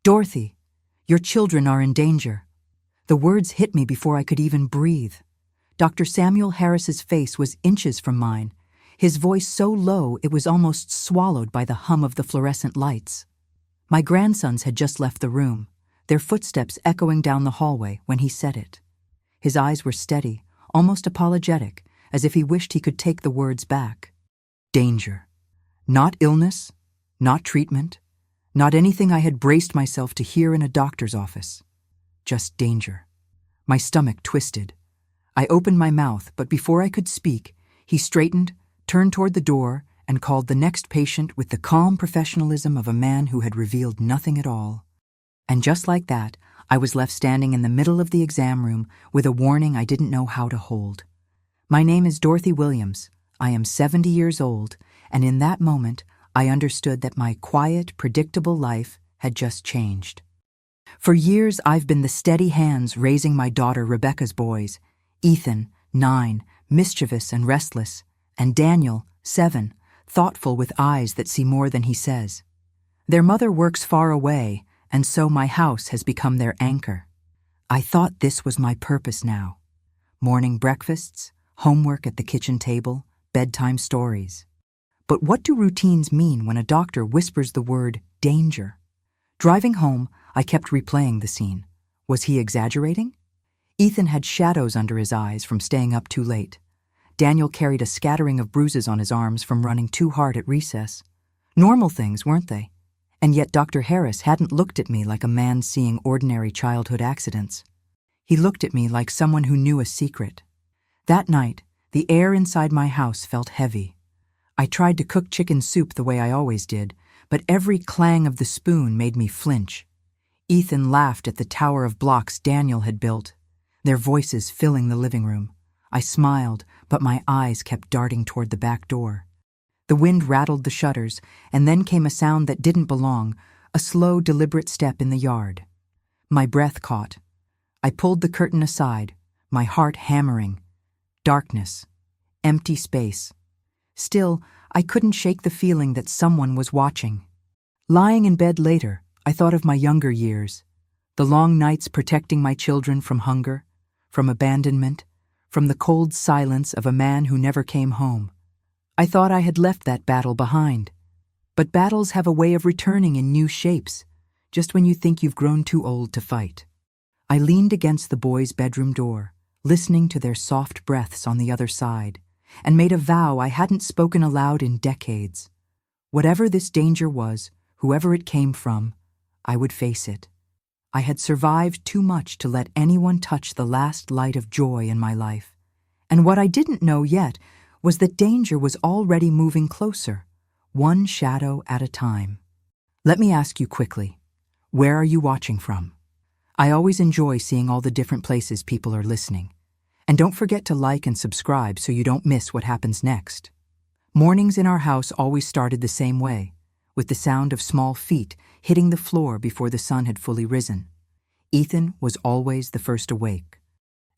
"Dorothy, your children are in danger." The words hit me before I could even breathe. Dr. Samuel Harris's face was inches from mine, his voice so low it was almost swallowed by the hum of the fluorescent lights. My grandsons had just left the room, their footsteps echoing down the hallway when he said it. His eyes were steady, almost apologetic, as if he wished he could take the words back. Danger. Not illness, not treatment, not anything I had braced myself to hear in a doctor's office. Just danger. My stomach twisted. I opened my mouth, but before I could speak, he straightened, turned toward the door, and called the next patient with the calm professionalism of a man who had revealed nothing at all. And just like that, I was left standing in the middle of the exam room with a warning I didn't know how to hold. My name is Dorothy Williams. I am 70 years old, and in that moment, I understood that my quiet, predictable life had just changed. For years, I've been the steady hands raising my daughter Rebecca's boys, Ethan, 9, mischievous and restless, and Daniel, 7, thoughtful with eyes that see more than he says. Their mother works far away, and so my house has become their anchor. I thought this was my purpose now. Morning breakfasts, homework at the kitchen table, bedtime stories. But what do routines mean when a doctor whispers the word danger? Driving home, I kept replaying the scene. Was he exaggerating? Ethan had shadows under his eyes from staying up too late. Daniel carried a scattering of bruises on his arms from running too hard at recess. Normal things, weren't they? And yet Dr. Harris hadn't looked at me like a man seeing ordinary childhood accidents. He looked at me like someone who knew a secret. That night, the air inside my house felt heavy. I tried to cook chicken soup the way I always did, but every clang of the spoon made me flinch. Ethan laughed at the tower of blocks Daniel had built, their voices filling the living room. I smiled, but my eyes kept darting toward the back door. The wind rattled the shutters, and then came a sound that didn't belong, a slow, deliberate step in the yard. My breath caught. I pulled the curtain aside, my heart hammering. Darkness. Empty space. Still, I couldn't shake the feeling that someone was watching. Lying in bed later, I thought of my younger years, the long nights protecting my children from hunger, from abandonment, from the cold silence of a man who never came home. I thought I had left that battle behind. But battles have a way of returning in new shapes, just when you think you've grown too old to fight. I leaned against the boys' bedroom door, listening to their soft breaths on the other side, and made a vow I hadn't spoken aloud in decades. Whatever this danger was, whoever it came from, I would face it. I had survived too much to let anyone touch the last light of joy in my life. And what I didn't know yet was that danger was already moving closer, one shadow at a time. Let me ask you quickly, where are you watching from? I always enjoy seeing all the different places people are listening. And don't forget to like and subscribe so you don't miss what happens next. Mornings in our house always started the same way, with the sound of small feet hitting the floor before the sun had fully risen. Ethan was always the first awake.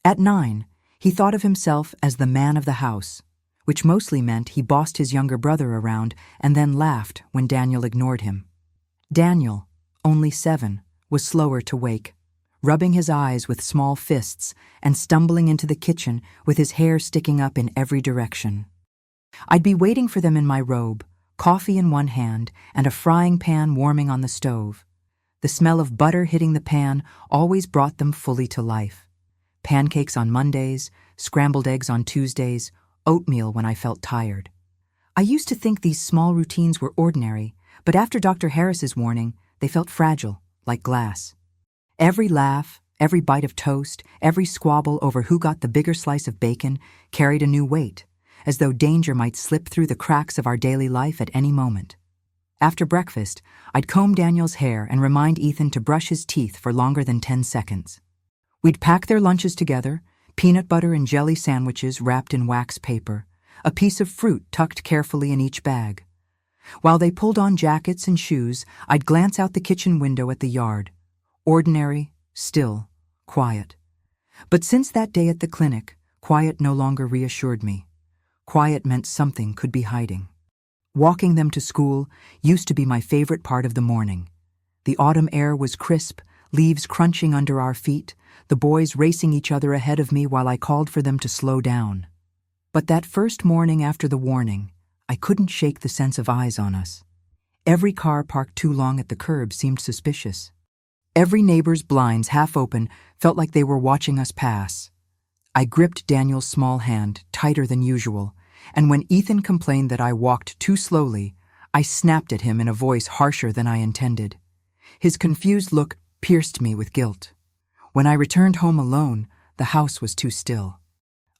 At 9, he thought of himself as the man of the house, which mostly meant he bossed his younger brother around and then laughed when Daniel ignored him. Daniel, only 7, was slower to wake, rubbing his eyes with small fists and stumbling into the kitchen with his hair sticking up in every direction. I'd be waiting for them in my robe, coffee in one hand and a frying pan warming on the stove. The smell of butter hitting the pan always brought them fully to life. Pancakes on Mondays, scrambled eggs on Tuesdays, oatmeal when I felt tired. I used to think these small routines were ordinary, but after Dr. Harris's warning, they felt fragile, like glass. Every laugh, every bite of toast, every squabble over who got the bigger slice of bacon carried a new weight, as though danger might slip through the cracks of our daily life at any moment. After breakfast, I'd comb Daniel's hair and remind Ethan to brush his teeth for longer than 10 seconds. We'd pack their lunches together, peanut butter and jelly sandwiches wrapped in wax paper, a piece of fruit tucked carefully in each bag. While they pulled on jackets and shoes, I'd glance out the kitchen window at the yard. Ordinary, still, quiet. But since that day at the clinic, quiet no longer reassured me. Quiet meant something could be hiding. Walking them to school used to be my favorite part of the morning. The autumn air was crisp, leaves crunching under our feet, the boys racing each other ahead of me while I called for them to slow down. But that first morning after the warning, I couldn't shake the sense of eyes on us. Every car parked too long at the curb seemed suspicious. Every neighbor's blinds, half open, felt like they were watching us pass. I gripped Daniel's small hand, tighter than usual, and when Ethan complained that I walked too slowly, I snapped at him in a voice harsher than I intended. His confused look pierced me with guilt. When I returned home alone, the house was too still.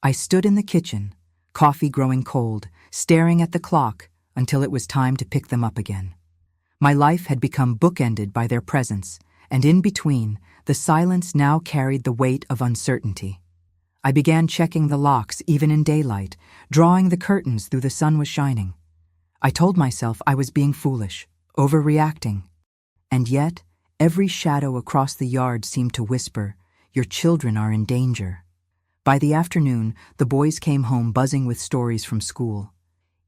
I stood in the kitchen, coffee growing cold, staring at the clock until it was time to pick them up again. My life had become bookended by their presence, and in between, the silence now carried the weight of uncertainty. I began checking the locks even in daylight, drawing the curtains though the sun was shining. I told myself I was being foolish, overreacting. And yet, every shadow across the yard seemed to whisper, "Your children are in danger." By the afternoon, the boys came home buzzing with stories from school.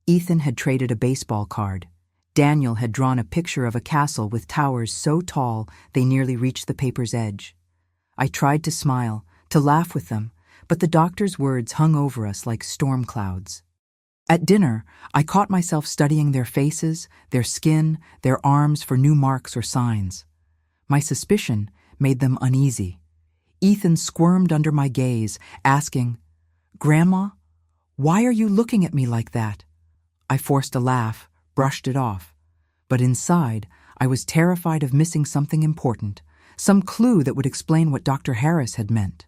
Ethan had traded a baseball card. Daniel had drawn a picture of a castle with towers so tall they nearly reached the paper's edge. I tried to smile, to laugh with them, but the doctor's words hung over us like storm clouds. At dinner, I caught myself studying their faces, their skin, their arms for new marks or signs. My suspicion made them uneasy. Ethan squirmed under my gaze, asking, "Grandma, why are you looking at me like that?" I forced a laugh, brushed it off. But inside, I was terrified of missing something important, some clue that would explain what Dr. Harris had meant.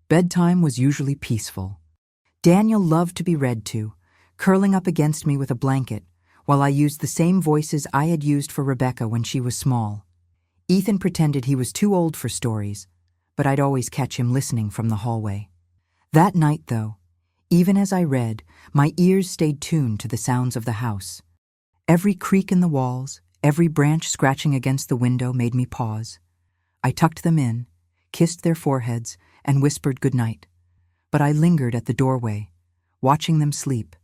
Bedtime was usually peaceful. Daniel loved to be read to, curling up against me with a blanket, while I used the same voices I had used for Rebecca when she was small. Ethan pretended he was too old for stories, but I'd always catch him listening from the hallway. That night, though, even as I read, my ears stayed tuned to the sounds of the house. Every creak in the walls, every branch scratching against the window made me pause. I tucked them in, kissed their foreheads, and whispered goodnight. But I lingered at the doorway, watching them sleep,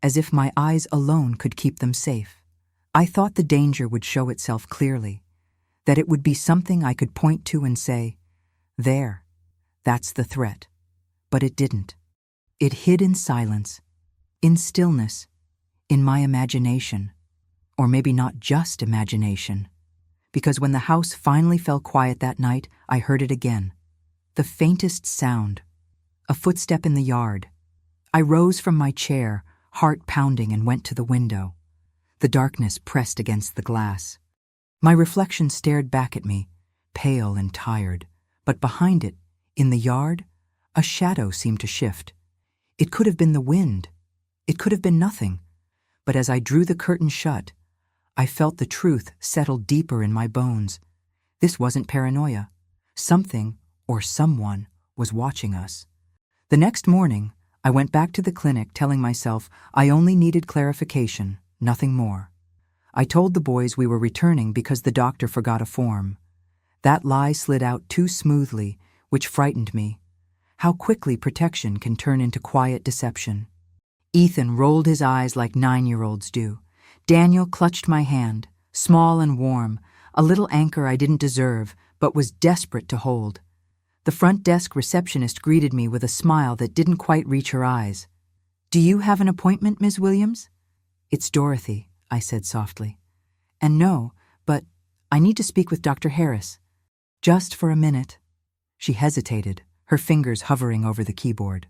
as if my eyes alone could keep them safe. I thought the danger would show itself clearly, that it would be something I could point to and say, "There, that's the threat." But it didn't. It hid in silence, in stillness, in my imagination. Or maybe not just imagination. Because when the house finally fell quiet that night, I heard it again. The faintest sound. A footstep in the yard. I rose from my chair, heart pounding, and went to the window. The darkness pressed against the glass. My reflection stared back at me, pale and tired. But behind it, in the yard, a shadow seemed to shift. It could have been the wind. It could have been nothing. But as I drew the curtain shut, I felt the truth settle deeper in my bones. This wasn't paranoia. Something, or someone, was watching us. The next morning, I went back to the clinic telling myself I only needed clarification, nothing more. I told the boys we were returning because the doctor forgot a form. That lie slid out too smoothly, which frightened me. How quickly protection can turn into quiet deception. Ethan rolled his eyes like 9-year-olds do. Daniel clutched my hand, small and warm, a little anchor I didn't deserve, but was desperate to hold. The front desk receptionist greeted me with a smile that didn't quite reach her eyes. "Do you have an appointment, Ms. Williams?" "It's Dorothy," I said softly. "And no, but I need to speak with Dr. Harris." "Just for a minute." She hesitated, her fingers hovering over the keyboard.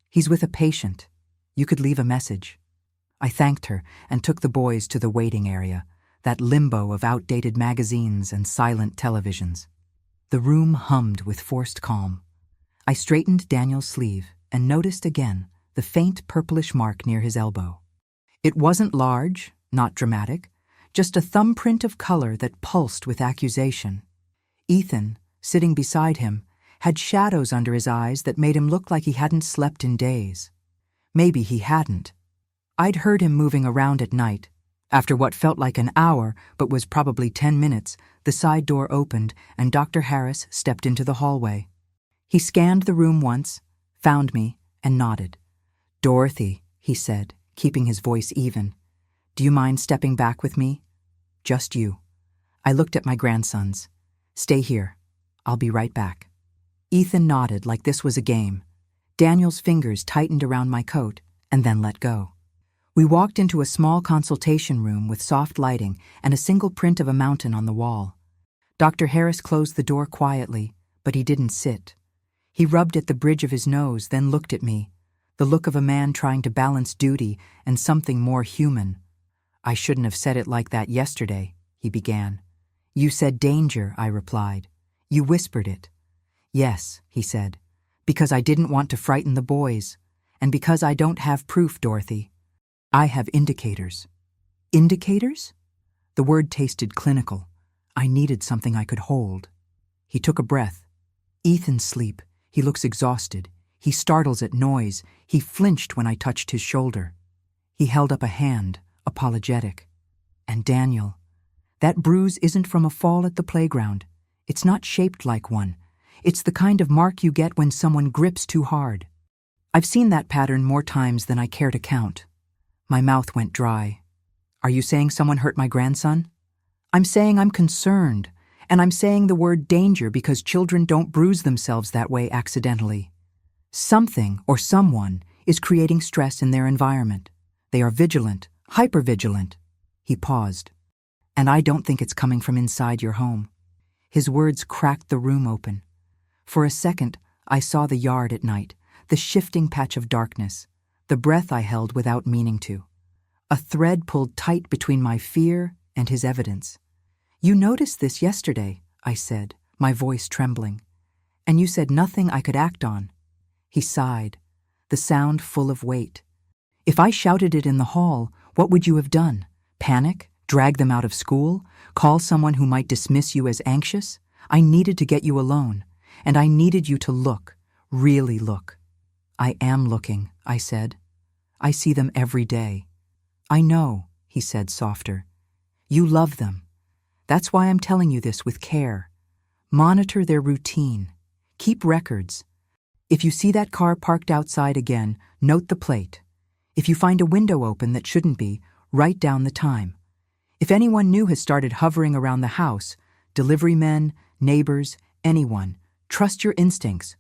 "He's with a patient. You could leave a message." I thanked her and took the boys to the waiting area, that limbo of outdated magazines and silent televisions. The room hummed with forced calm. I straightened Daniel's sleeve and noticed again the faint purplish mark near his elbow. It wasn't large, not dramatic, just a thumbprint of color that pulsed with accusation. Ethan, sitting beside him, had shadows under his eyes that made him look like he hadn't slept in days. Maybe he hadn't. I'd heard him moving around at night. After what felt like an hour, but was probably 10 minutes, the side door opened and Dr. Harris stepped into the hallway. He scanned the room once, found me, and nodded. "Dorothy," he said, keeping his voice even, "do you mind stepping back with me? Just you." I looked at my grandsons. Stay here. I'll be right back. Ethan nodded like this was a game. Daniel's fingers tightened around my coat and then let go. We walked into a small consultation room with soft lighting and a single print of a mountain on the wall. Dr. Harris closed the door quietly, but he didn't sit. He rubbed at the bridge of his nose, then looked at me, the look of a man trying to balance duty and something more human. I shouldn't have said it like that yesterday, he began. You said danger, I replied. You whispered it. Yes, he said, because I didn't want to frighten the boys, and because I don't have proof, Dorothy. I have indicators. Indicators? The word tasted clinical. I needed something I could hold. He took a breath. Ethan's sleep. He looks exhausted. He startles at noise. He flinched when I touched his shoulder. He held up a hand, apologetic. And Daniel. That bruise isn't from a fall at the playground. It's not shaped like one. It's the kind of mark you get when someone grips too hard. I've seen that pattern more times than I care to count. My mouth went dry. Are you saying someone hurt my grandson? I'm saying I'm concerned, and I'm saying the word danger because children don't bruise themselves that way accidentally. Something or someone is creating stress in their environment. They are vigilant, hypervigilant. He paused. And I don't think it's coming from inside your home. His words cracked the room open. For a second, I saw the yard at night, the shifting patch of darkness, the breath I held without meaning to. A thread pulled tight between my fear and his evidence. You noticed this yesterday, I said, my voice trembling. And you said nothing I could act on. He sighed, the sound full of weight. If I shouted it in the hall, what would you have done? Panic? Drag them out of school? Call someone who might dismiss you as anxious? I needed to get you alone, and I needed you to look, really look. I am looking, I said. I see them every day. I know, he said softer. You love them. That's why I'm telling you this with care. Monitor their routine. Keep records. If you see that car parked outside again, note the plate. If you find a window open that shouldn't be, write down the time. If anyone new has started hovering around the house, delivery men, neighbors, anyone, trust your instincts,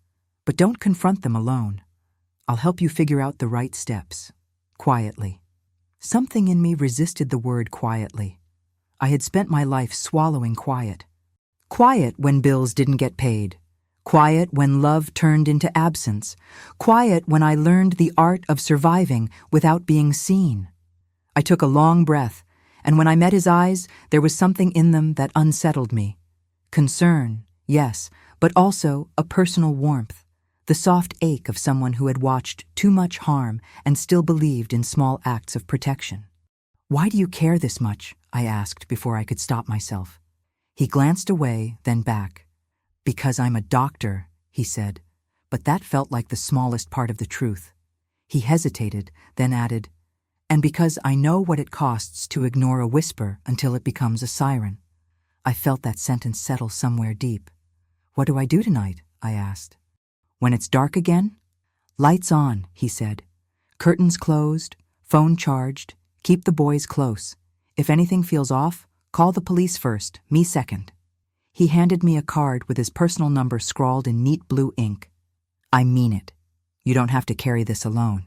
but don't confront them alone. I'll help you figure out the right steps, quietly. Something in me resisted the word quietly. I had spent my life swallowing quiet. Quiet when bills didn't get paid. Quiet when love turned into absence. Quiet when I learned the art of surviving without being seen. I took a long breath, and when I met his eyes, there was something in them that unsettled me. Concern, yes, but also a personal warmth, the soft ache of someone who had watched too much harm and still believed in small acts of protection. Why do you care this much? I asked before I could stop myself. He glanced away, then back. Because I'm a doctor, he said, but that felt like the smallest part of the truth. He hesitated, then added, and because I know what it costs to ignore a whisper until it becomes a siren. I felt that sentence settle somewhere deep. What do I do tonight? I asked. When it's dark again? Lights on, he said. Curtains closed, phone charged, keep the boys close. If anything feels off, call the police first, me second. He handed me a card with his personal number scrawled in neat blue ink. I mean it. You don't have to carry this alone.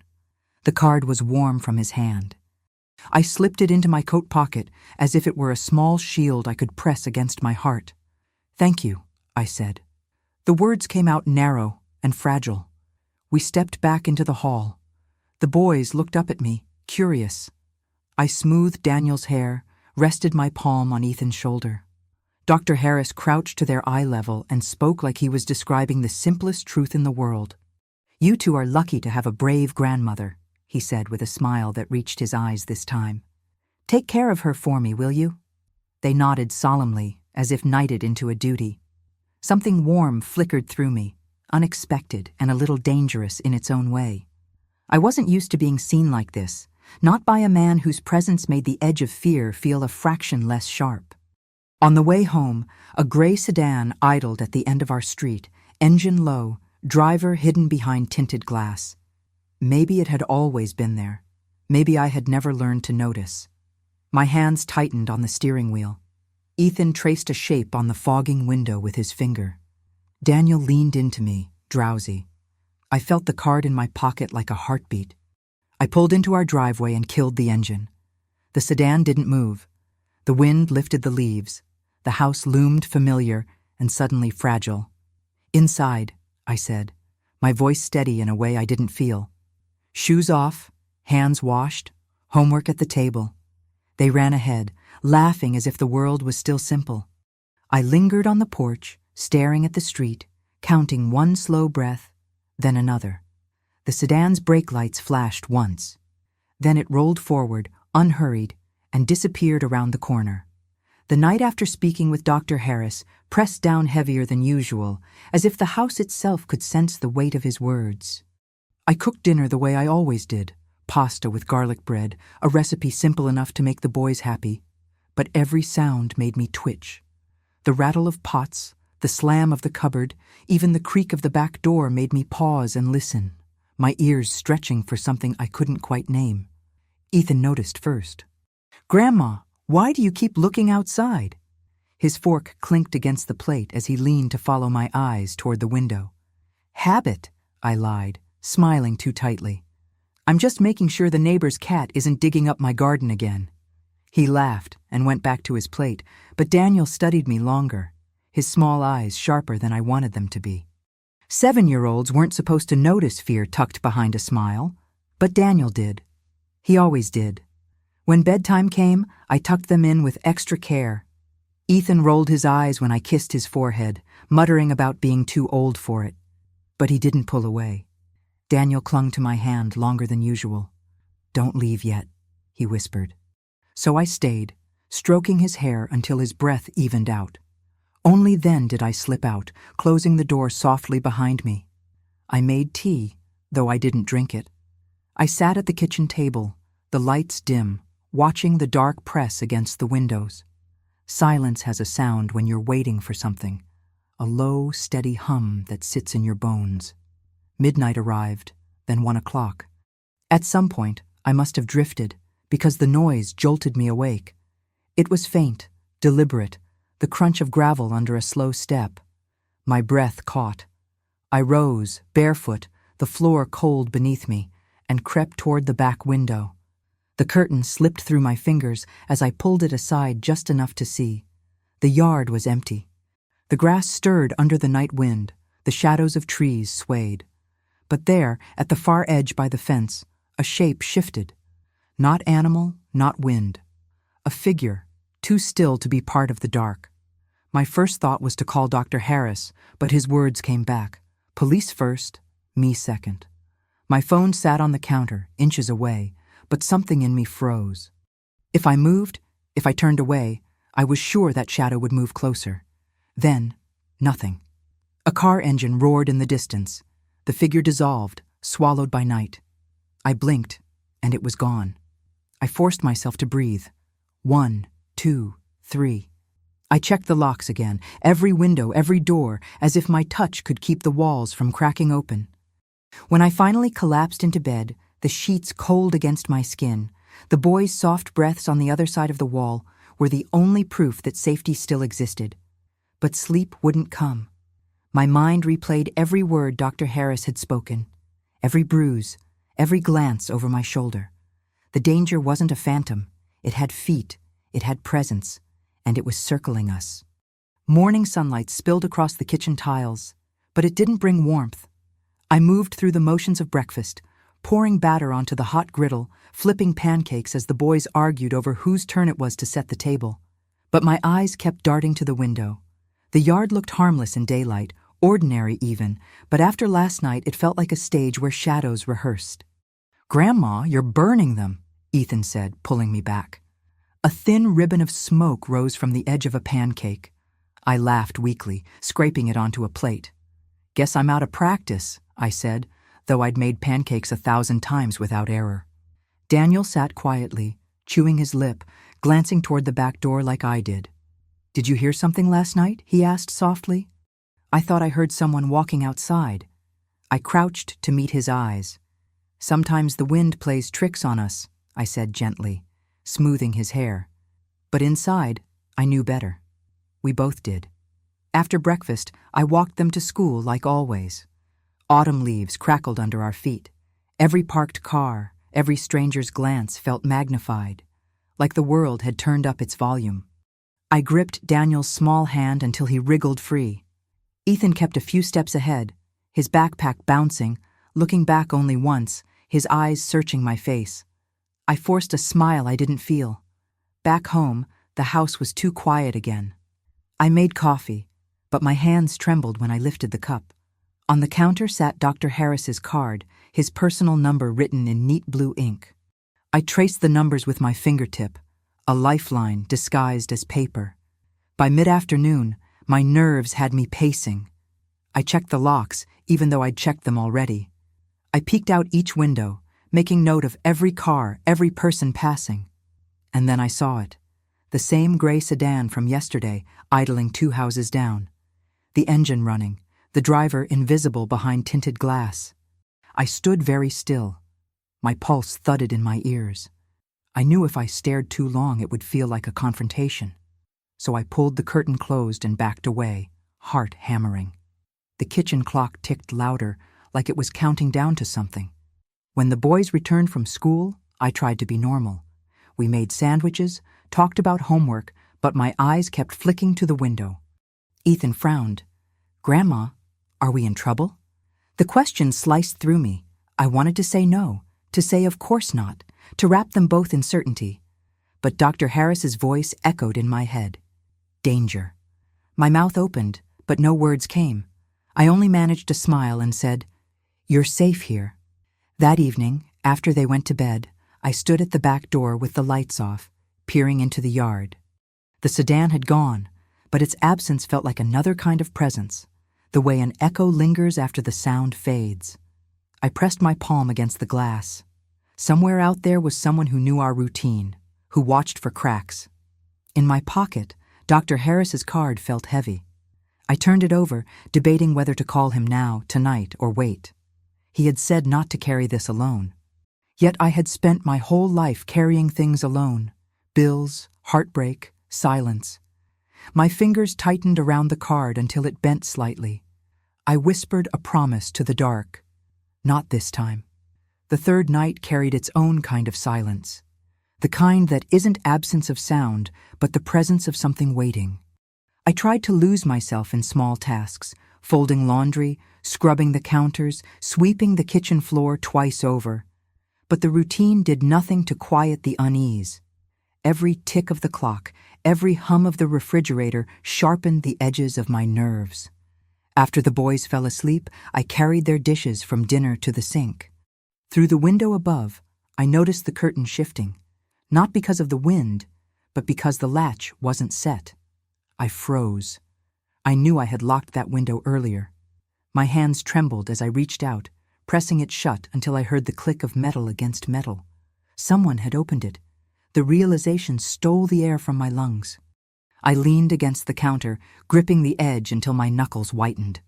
The card was warm from his hand. I slipped it into my coat pocket as if it were a small shield I could press against my heart. Thank you, I said. The words came out narrow and fragile. We stepped back into the hall. The boys looked up at me, curious. I smoothed Daniel's hair, rested my palm on Ethan's shoulder. Dr. Harris crouched to their eye level and spoke like he was describing the simplest truth in the world. You two are lucky to have a brave grandmother, he said with a smile that reached his eyes this time. Take care of her for me, will you? They nodded solemnly, as if knighted into a duty. Something warm flickered through me, unexpected and a little dangerous in its own way. I wasn't used to being seen like this, not by a man whose presence made the edge of fear feel a fraction less sharp. On the way home, a gray sedan idled at the end of our street, engine low, driver hidden behind tinted glass. Maybe it had always been there. Maybe I had never learned to notice. My hands tightened on the steering wheel. Ethan traced a shape on the fogging window with his finger. Daniel leaned into me, drowsy. I felt the card in my pocket like a heartbeat. I pulled into our driveway and killed the engine. The sedan didn't move. The wind lifted the leaves. The house loomed familiar and suddenly fragile. "Inside," I said, my voice steady in a way I didn't feel. Shoes off, hands washed, homework at the table. They ran ahead, laughing as if the world was still simple. I lingered on the porch, staring at the street, counting one slow breath, then another. The sedan's brake lights flashed once. Then it rolled forward, unhurried, and disappeared around the corner. The night after speaking with Dr. Harris pressed down heavier than usual, as if the house itself could sense the weight of his words. I cooked dinner the way I always did, pasta with garlic bread, a recipe simple enough to make the boys happy. But every sound made me twitch. The rattle of pots, the slam of the cupboard, even the creak of the back door made me pause and listen, my ears stretching for something I couldn't quite name. Ethan noticed first. "Grandma, why do you keep looking outside?" His fork clinked against the plate as he leaned to follow my eyes toward the window. "Habit," I lied, smiling too tightly. "I'm just making sure the neighbor's cat isn't digging up my garden again." He laughed and went back to his plate, but Daniel studied me longer, his small eyes sharper than I wanted them to be. 7-year-olds weren't supposed to notice fear tucked behind a smile, but Daniel did. He always did. When bedtime came, I tucked them in with extra care. Ethan rolled his eyes when I kissed his forehead, muttering about being too old for it. But he didn't pull away. Daniel clung to my hand longer than usual. "Don't leave yet," he whispered. So I stayed, stroking his hair until his breath evened out. Only then did I slip out, closing the door softly behind me. I made tea, though I didn't drink it. I sat at the kitchen table, the lights dim, watching the dark press against the windows. Silence has a sound when you're waiting for something, a low, steady hum that sits in your bones. Midnight arrived, then 1 o'clock. At some point, I must have drifted, because the noise jolted me awake. It was faint, deliberate, the crunch of gravel under a slow step. My breath caught. I rose, barefoot, the floor cold beneath me, and crept toward the back window. The curtain slipped through my fingers as I pulled it aside just enough to see. The yard was empty. The grass stirred under the night wind, the shadows of trees swayed. But there, at the far edge by the fence, a shape shifted. Not animal, not wind. A figure, too still to be part of the dark. My first thought was to call Dr. Harris, but his words came back. Police first, me second. My phone sat on the counter, inches away, but something in me froze. If I moved, if I turned away, I was sure that shadow would move closer. Then, nothing. A car engine roared in the distance. The figure dissolved, swallowed by night. I blinked, and it was gone. I forced myself to breathe. 1, 2, 3. I checked the locks again, every window, every door, as if my touch could keep the walls from cracking open. When I finally collapsed into bed, the sheets cold against my skin, the boys' soft breaths on the other side of the wall, were the only proof that safety still existed. But sleep wouldn't come. My mind replayed every word Dr. Harris had spoken, every bruise, every glance over my shoulder. The danger wasn't a phantom. It had feet, it had presence, and it was circling us. Morning sunlight spilled across the kitchen tiles, but it didn't bring warmth. I moved through the motions of breakfast, pouring batter onto the hot griddle, flipping pancakes as the boys argued over whose turn it was to set the table. But my eyes kept darting to the window. The yard looked harmless in daylight, ordinary even, but after last night it felt like a stage where shadows rehearsed. "Grandma, you're burning them," Ethan said, pulling me back. A thin ribbon of smoke rose from the edge of a pancake. I laughed weakly, scraping it onto a plate. "Guess I'm out of practice," I said, though I'd made pancakes 1,000 times without error. Daniel sat quietly, chewing his lip, glancing toward the back door like I did. "Did you hear something last night?" he asked softly. I thought I heard someone walking outside. I crouched to meet his eyes. "Sometimes the wind plays tricks on us," I said gently, smoothing his hair. But inside, I knew better. We both did. After breakfast, I walked them to school like always. Autumn leaves crackled under our feet. Every parked car, every stranger's glance felt magnified, like the world had turned up its volume. I gripped Daniel's small hand until he wriggled free. Ethan kept a few steps ahead, his backpack bouncing, looking back only once, his eyes searching my face. I forced a smile I didn't feel. Back home, the house was too quiet again. I made coffee, but my hands trembled when I lifted the cup. On the counter sat Dr. Harris's card, his personal number written in neat blue ink. I traced the numbers with my fingertip, a lifeline disguised as paper. By mid-afternoon, my nerves had me pacing. I checked the locks, even though I'd checked them already. I peeked out each window, making note of every car, every person passing. And then I saw it. The same gray sedan from yesterday, idling 2 houses down. The engine running, the driver invisible behind tinted glass. I stood very still. My pulse thudded in my ears. I knew if I stared too long it would feel like a confrontation. So I pulled the curtain closed and backed away, heart hammering. The kitchen clock ticked louder, like it was counting down to something. When the boys returned from school, I tried to be normal. We made sandwiches, talked about homework, but my eyes kept flicking to the window. Ethan frowned. "Grandma, are we in trouble?" The question sliced through me. I wanted to say no, to say of course not, to wrap them both in certainty. But Dr. Harris's voice echoed in my head. Danger. My mouth opened, but no words came. I only managed to smile and said, "You're safe here." That evening, after they went to bed, I stood at the back door with the lights off, peering into the yard. The sedan had gone, but its absence felt like another kind of presence, the way an echo lingers after the sound fades. I pressed my palm against the glass. Somewhere out there was someone who knew our routine, who watched for cracks. In my pocket, Dr. Harris's card felt heavy. I turned it over, debating whether to call him now, tonight, or wait. He had said not to carry this alone. Yet I had spent my whole life carrying things alone. Bills, heartbreak, silence. My fingers tightened around the card until it bent slightly. I whispered a promise to the dark. Not this time. The third night carried its own kind of silence. The kind that isn't absence of sound, but the presence of something waiting. I tried to lose myself in small tasks, folding laundry, scrubbing the counters, sweeping the kitchen floor twice over. But the routine did nothing to quiet the unease. Every tick of the clock, every hum of the refrigerator sharpened the edges of my nerves. After the boys fell asleep, I carried their dishes from dinner to the sink. Through the window above, I noticed the curtain shifting, not because of the wind, but because the latch wasn't set. I froze. I knew I had locked that window earlier. My hands trembled as I reached out, pressing it shut until I heard the click of metal against metal. Someone had opened it. The realization stole the air from my lungs. I leaned against the counter, gripping the edge until my knuckles whitened.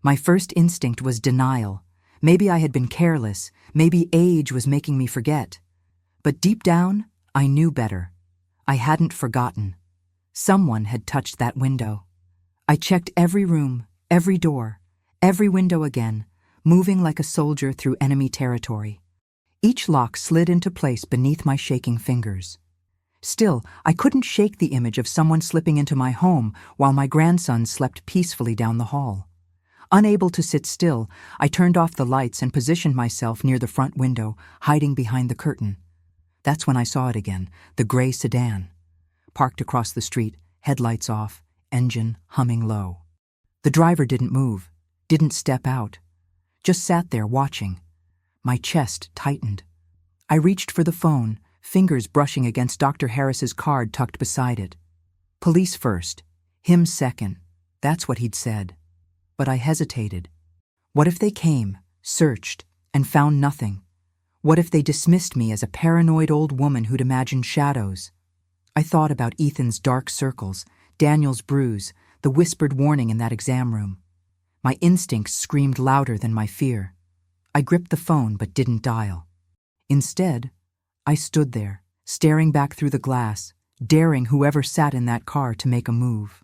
My first instinct was denial. Maybe I had been careless. Maybe age was making me forget. But deep down, I knew better. I hadn't forgotten. Someone had touched that window. I checked every room, every door, every window again, moving like a soldier through enemy territory. Each lock slid into place beneath my shaking fingers. Still, I couldn't shake the image of someone slipping into my home while my grandson slept peacefully down the hall. Unable to sit still, I turned off the lights and positioned myself near the front window, hiding behind the curtain. That's when I saw it again, the gray sedan. Parked across the street, headlights off, engine humming low. The driver didn't move, didn't step out, just sat there watching. My chest tightened. I reached for the phone, fingers brushing against Dr. Harris's card tucked beside it. Police first, him second. That's what he'd said. But I hesitated. What if they came, searched, and found nothing? What if they dismissed me as a paranoid old woman who'd imagined shadows? I thought about Ethan's dark circles, Daniel's bruise, the whispered warning in that exam room. My instincts screamed louder than my fear. I gripped the phone but didn't dial. Instead, I stood there, staring back through the glass, daring whoever sat in that car to make a move.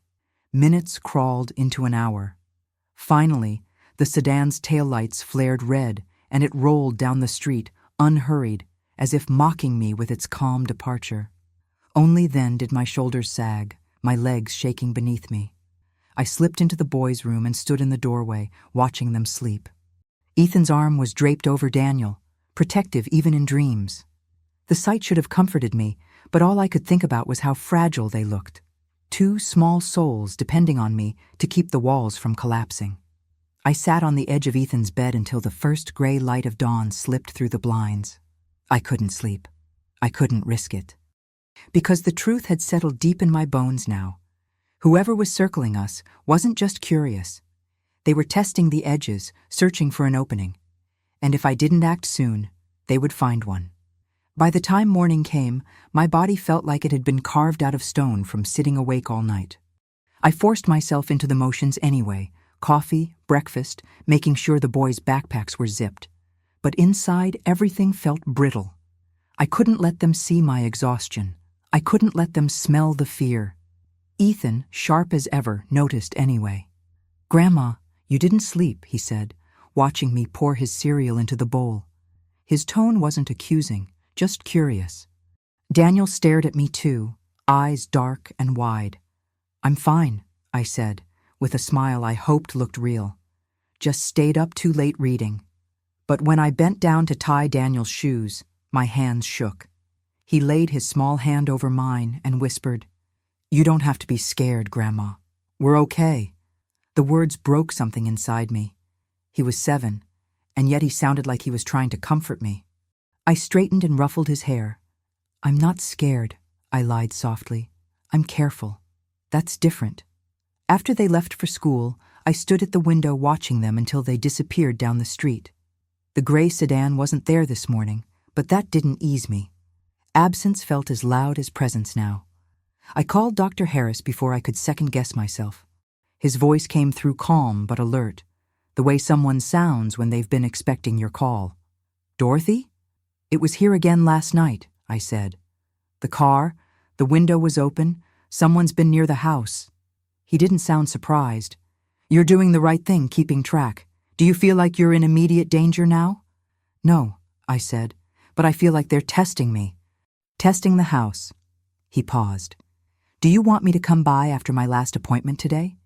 Minutes crawled into an hour. Finally, the sedan's taillights flared red, and it rolled down the street, unhurried, as if mocking me with its calm departure. Only then did my shoulders sag, my legs shaking beneath me. I slipped into the boys' room and stood in the doorway, watching them sleep. Ethan's arm was draped over Daniel, protective even in dreams. The sight should have comforted me, but all I could think about was how fragile they looked. Two small souls depending on me to keep the walls from collapsing. I sat on the edge of Ethan's bed until the first gray light of dawn slipped through the blinds. I couldn't sleep. I couldn't risk it. Because the truth had settled deep in my bones now. Whoever was circling us wasn't just curious. They were testing the edges, searching for an opening. And if I didn't act soon, they would find one. By the time morning came, my body felt like it had been carved out of stone from sitting awake all night. I forced myself into the motions anyway, coffee, breakfast, making sure the boys' backpacks were zipped. But inside, everything felt brittle. I couldn't let them see my exhaustion. I couldn't let them smell the fear. Ethan, sharp as ever, noticed anyway. "Grandma, you didn't sleep," he said, watching me pour his cereal into the bowl. His tone wasn't accusing, just curious. Daniel stared at me too, eyes dark and wide. "I'm fine," I said, with a smile I hoped looked real. "Just stayed up too late reading." But when I bent down to tie Daniel's shoes, my hands shook. He laid his small hand over mine and whispered, "You don't have to be scared, Grandma. We're okay." The words broke something inside me. He was 7, and yet he sounded like he was trying to comfort me. I straightened and ruffled his hair. "I'm not scared," I lied softly. "I'm careful. That's different." After they left for school, I stood at the window watching them until they disappeared down the street. The gray sedan wasn't there this morning, but that didn't ease me. Absence felt as loud as presence now. I called Dr. Harris before I could second-guess myself. His voice came through calm but alert, the way someone sounds when they've been expecting your call. "Dorothy?" "It was here again last night," I said. "The car, the window was open, someone's been near the house." He didn't sound surprised. "You're doing the right thing, keeping track. Do you feel like you're in immediate danger now?" "No," I said, "but I feel like they're testing me." "Testing the house." He paused. "Do you want me to come by after my last appointment today?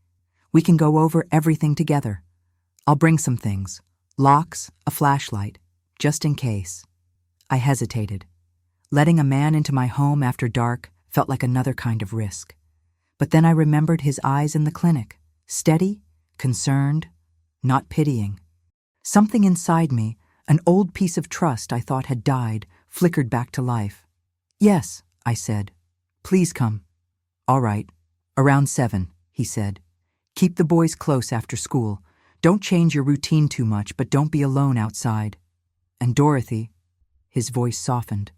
We can go over everything together. I'll bring some things, locks, a flashlight, just in case." I hesitated. Letting a man into my home after dark felt like another kind of risk. But then I remembered his eyes in the clinic, steady, concerned, not pitying. Something inside me, an old piece of trust I thought had died, flickered back to life. "Yes," I said. "Please come." "All right. Around 7, he said. "Keep the boys close after school. Don't change your routine too much, but don't be alone outside. And Dorothy," his voice softened,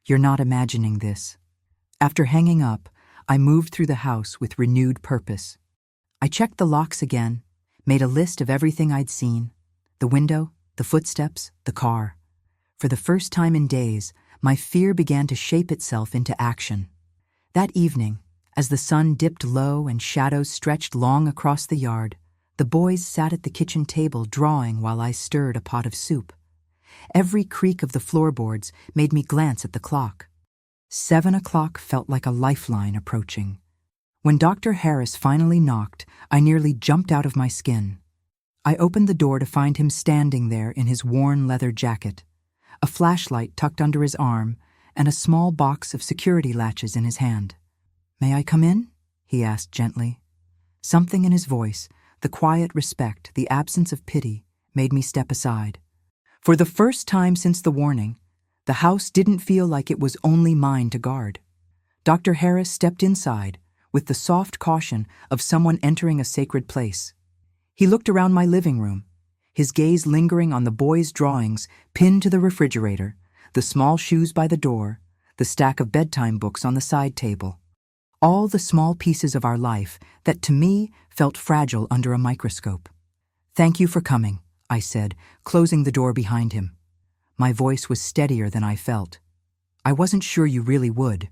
"you're not imagining this." After hanging up, I moved through the house with renewed purpose. I checked the locks again, made a list of everything I'd seen, the window, the footsteps, the car. For the first time in days, my fear began to shape itself into action. That evening, as the sun dipped low and shadows stretched long across the yard, the boys sat at the kitchen table drawing while I stirred a pot of soup. Every creak of the floorboards made me glance at the clock. 7 o'clock felt like a lifeline approaching. When Dr. Harris finally knocked, I nearly jumped out of my skin. I opened the door to find him standing there in his worn leather jacket, a flashlight tucked under his arm, and a small box of security latches in his hand. "May I come in?" he asked gently. Something in his voice, the quiet respect, the absence of pity, made me step aside. For the first time since the warning, the house didn't feel like it was only mine to guard. Dr. Harris stepped inside with the soft caution of someone entering a sacred place. He looked around my living room, his gaze lingering on the boys' drawings pinned to the refrigerator, the small shoes by the door, the stack of bedtime books on the side table. All the small pieces of our life that to me felt fragile under a microscope. "Thank you for coming," I said, closing the door behind him. My voice was steadier than I felt. "I wasn't sure you really would."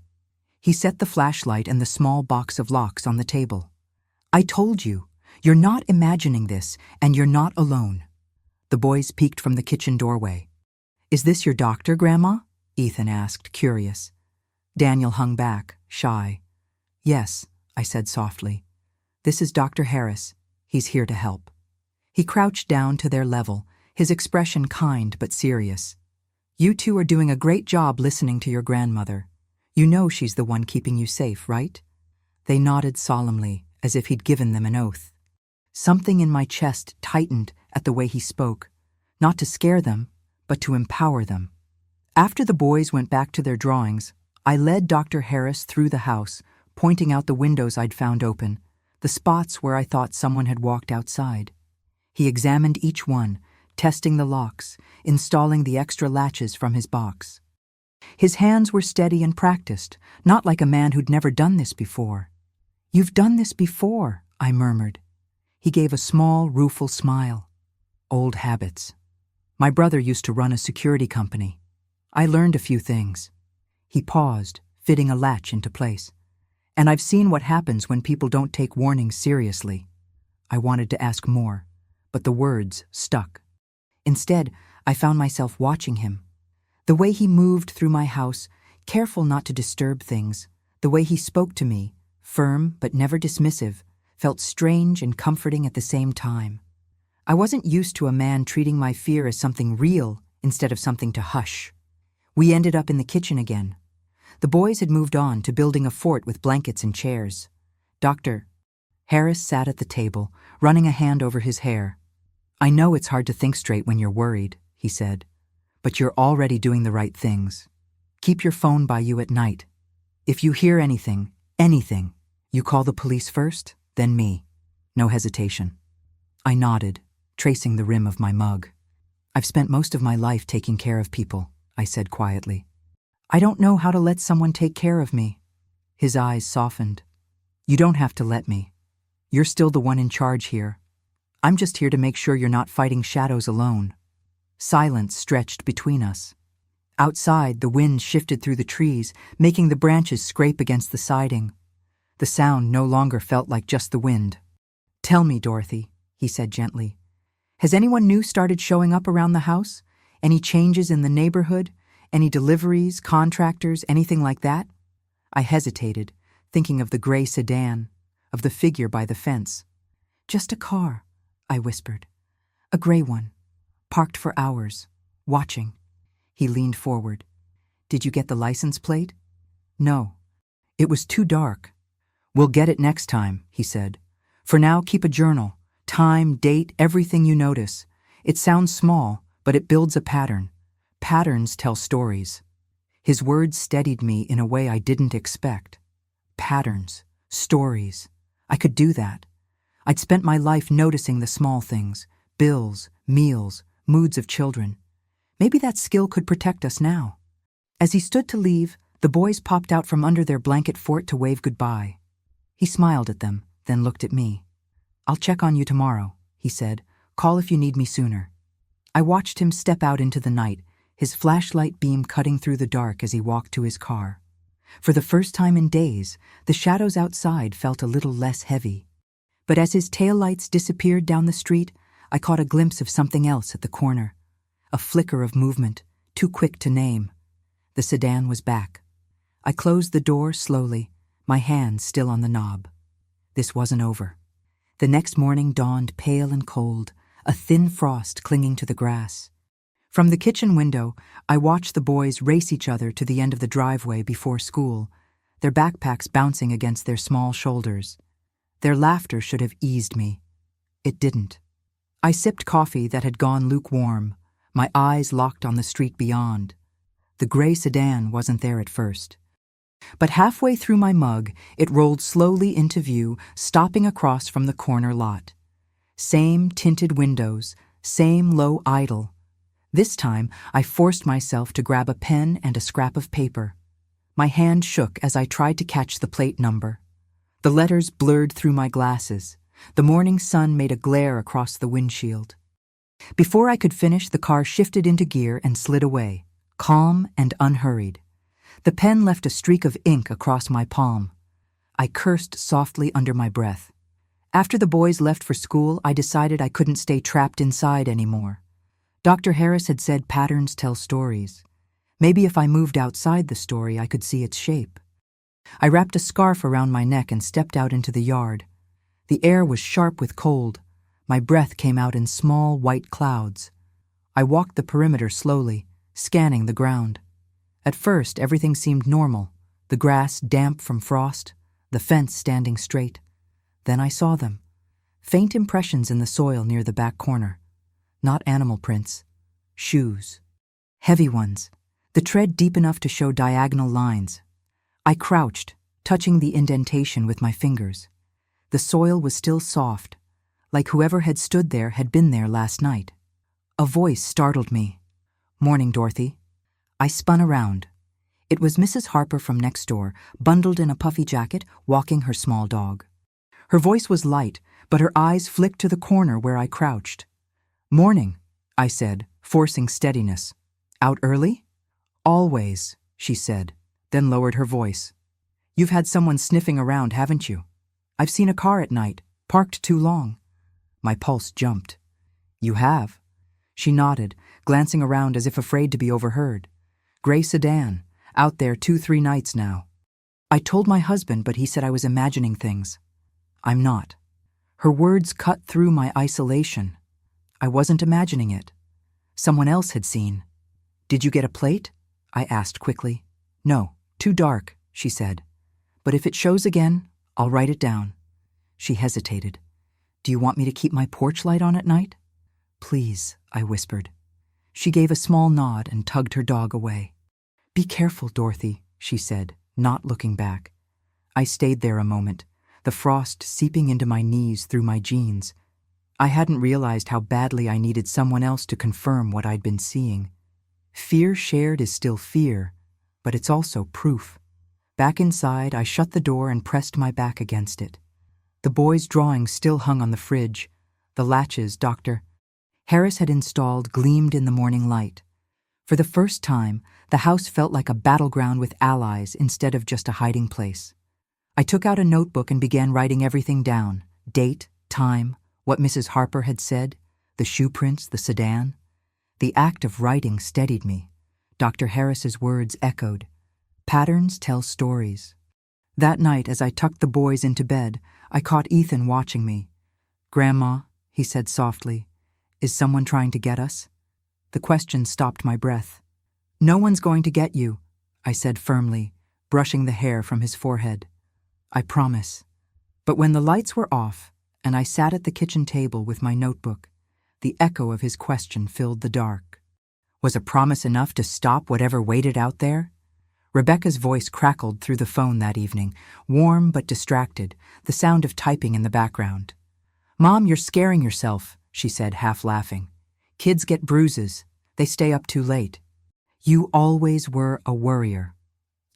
He set the flashlight and the small box of locks on the table. I told you, you're not imagining this, and you're not alone. The boys peeked from the kitchen doorway. Is this your doctor, Grandma? Ethan asked, curious. Daniel hung back, shy. Yes, I said softly. This is Dr. Harris. He's here to help. He crouched down to their level, his expression kind but serious. You two are doing a great job listening to your grandmother. You know she's the one keeping you safe, right? They nodded solemnly, as if he'd given them an oath. Something in my chest tightened at the way he spoke, not to scare them, but to empower them. After the boys went back to their drawings, I led Dr. Harris through the house, pointing out the windows I'd found open, the spots where I thought someone had walked outside. He examined each one, testing the locks, installing the extra latches from his box. His hands were steady and practiced, not like a man who'd never done this before. You've done this before, I murmured. He gave a small, rueful smile. Old habits. My brother used to run a security company. I learned a few things. He paused, fitting a latch into place. And I've seen what happens when people don't take warnings seriously. I wanted to ask more, but the words stuck. Instead, I found myself watching him. The way he moved through my house, careful not to disturb things, the way he spoke to me, firm but never dismissive, felt strange and comforting at the same time. I wasn't used to a man treating my fear as something real instead of something to hush. We ended up in the kitchen again. The boys had moved on to building a fort with blankets and chairs. Dr. Harris sat at the table, running a hand over his hair. I know it's hard to think straight when you're worried, he said, but you're already doing the right things. Keep your phone by you at night. If you hear anything, you call the police first, then me. No hesitation. I nodded, tracing the rim of my mug. I've spent most of my life taking care of people, I said quietly. I don't know how to let someone take care of me. His eyes softened. You don't have to let me. You're still the one in charge here. I'm just here to make sure you're not fighting shadows alone. Silence stretched between us. Outside, the wind shifted through the trees, making the branches scrape against the siding. The sound no longer felt like just the wind. Tell me, Dorothy, he said gently. Has anyone new started showing up around the house? Any changes in the neighborhood? Any deliveries, contractors, anything like that? I hesitated, thinking of the gray sedan, of the figure by the fence. Just a car, I whispered. A gray one, parked for hours, watching. He leaned forward. Did you get the license plate? No. It was too dark. We'll get it next time, he said. For now, keep a journal. Time, date, everything you notice. It sounds small, but it builds a pattern. Patterns tell stories. His words steadied me in a way I didn't expect. Patterns, stories. I could do that. I'd spent my life noticing the small things, bills, meals, moods of children. Maybe that skill could protect us now. As he stood to leave, the boys popped out from under their blanket fort to wave goodbye. He smiled at them, then looked at me. I'll check on you tomorrow, he said. Call if you need me sooner. I watched him step out into the night, his flashlight beam cutting through the dark as he walked to his car. For the first time in days, the shadows outside felt a little less heavy. But as his taillights disappeared down the street, I caught a glimpse of something else at the corner. A flicker of movement, too quick to name. The sedan was back. I closed the door slowly, my hand still on the knob. This wasn't over. The next morning dawned pale and cold, a thin frost clinging to the grass. From the kitchen window, I watched the boys race each other to the end of the driveway before school, their backpacks bouncing against their small shoulders. Their laughter should have eased me. It didn't. I sipped coffee that had gone lukewarm, my eyes locked on the street beyond. The gray sedan wasn't there at first. But halfway through my mug, it rolled slowly into view, stopping across from the corner lot. Same tinted windows, same low idle. This time, I forced myself to grab a pen and a scrap of paper. My hand shook as I tried to catch the plate number. The letters blurred through my glasses. The morning sun made a glare across the windshield. Before I could finish, the car shifted into gear and slid away, calm and unhurried. The pen left a streak of ink across my palm. I cursed softly under my breath. After the boys left for school, I decided I couldn't stay trapped inside anymore. Dr. Harris had said patterns tell stories. Maybe if I moved outside the story, I could see its shape. I wrapped a scarf around my neck and stepped out into the yard. The air was sharp with cold. My breath came out in small, white clouds. I walked the perimeter slowly, scanning the ground. At first, everything seemed normal, the grass damp from frost, the fence standing straight. Then I saw them. Faint impressions in the soil near the back corner. Not animal prints. Shoes. Heavy ones. The tread deep enough to show diagonal lines. I crouched, touching the indentation with my fingers. The soil was still soft, like whoever had stood there had been there last night. A voice startled me. "Morning, Dorothy." I spun around. It was Mrs. Harper from next door, bundled in a puffy jacket, walking her small dog. Her voice was light, but her eyes flicked to the corner where I crouched. "Morning," I said, forcing steadiness. "Out early?" "Always," she said, then lowered her voice. "You've had someone sniffing around, haven't you? I've seen a car at night, parked too long." My pulse jumped. "You have?" She nodded, glancing around as if afraid to be overheard. "Gray sedan, out there 2-3 nights now. I told my husband, but he said I was imagining things. I'm not." Her words cut through my isolation. I wasn't imagining it. Someone else had seen. "Did you get a plate?" I asked quickly. "No, too dark," she said. "But if it shows again, I'll write it down." She hesitated. "Do you want me to keep my porch light on at night?" "Please," I whispered. She gave a small nod and tugged her dog away. "Be careful, Dorothy," she said, not looking back. I stayed there a moment, the frost seeping into my knees through my jeans. I hadn't realized how badly I needed someone else to confirm what I'd been seeing. Fear shared is still fear, but it's also proof. Back inside, I shut the door and pressed my back against it. The boys' drawings still hung on the fridge. The latches Dr. Harris had installed gleamed in the morning light. For the first time, the house felt like a battleground with allies instead of just a hiding place. I took out a notebook and began writing everything down: date, time, what Mrs. Harper had said, the shoe prints, the sedan. The act of writing steadied me. Dr. Harris's words echoed. Patterns tell stories. That night, as I tucked the boys into bed, I caught Ethan watching me. "Grandma," he said softly, "is someone trying to get us?" The question stopped my breath. "No one's going to get you," I said firmly, brushing the hair from his forehead. "I promise." But when the lights were off, and I sat at the kitchen table with my notebook, the echo of his question filled the dark. Was a promise enough to stop whatever waited out there? Rebecca's voice crackled through the phone that evening, warm but distracted, the sound of typing in the background. "Mom, you're scaring yourself," she said, half laughing. "Kids get bruises. They stay up too late." "You always were a worrier."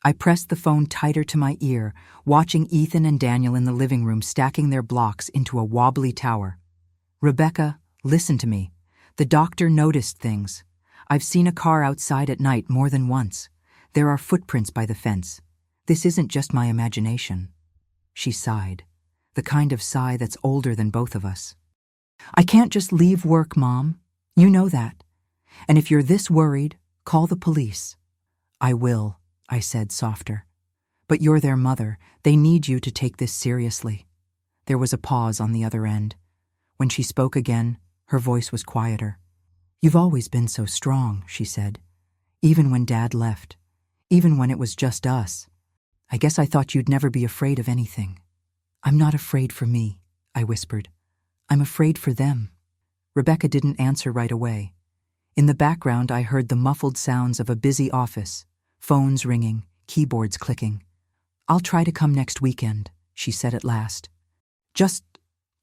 I pressed the phone tighter to my ear, watching Ethan and Daniel in the living room stacking their blocks into a wobbly tower. "Rebecca, listen to me. The doctor noticed things. I've seen a car outside at night more than once. There are footprints by the fence. This isn't just my imagination." She sighed, the kind of sigh that's older than both of us. "I can't just leave work, Mom. You know that. And if you're this worried, call the police." "I will," I said, softer. "But you're their mother. They need you to take this seriously." There was a pause on the other end. When she spoke again, her voice was quieter. "You've always been so strong," she said. "Even when Dad left. Even when it was just us. I guess I thought you'd never be afraid of anything." "I'm not afraid for me," I whispered. "I'm afraid for them." Rebecca didn't answer right away. In the background, I heard the muffled sounds of a busy office, phones ringing, keyboards clicking. "I'll try to come next weekend," she said at last. "Just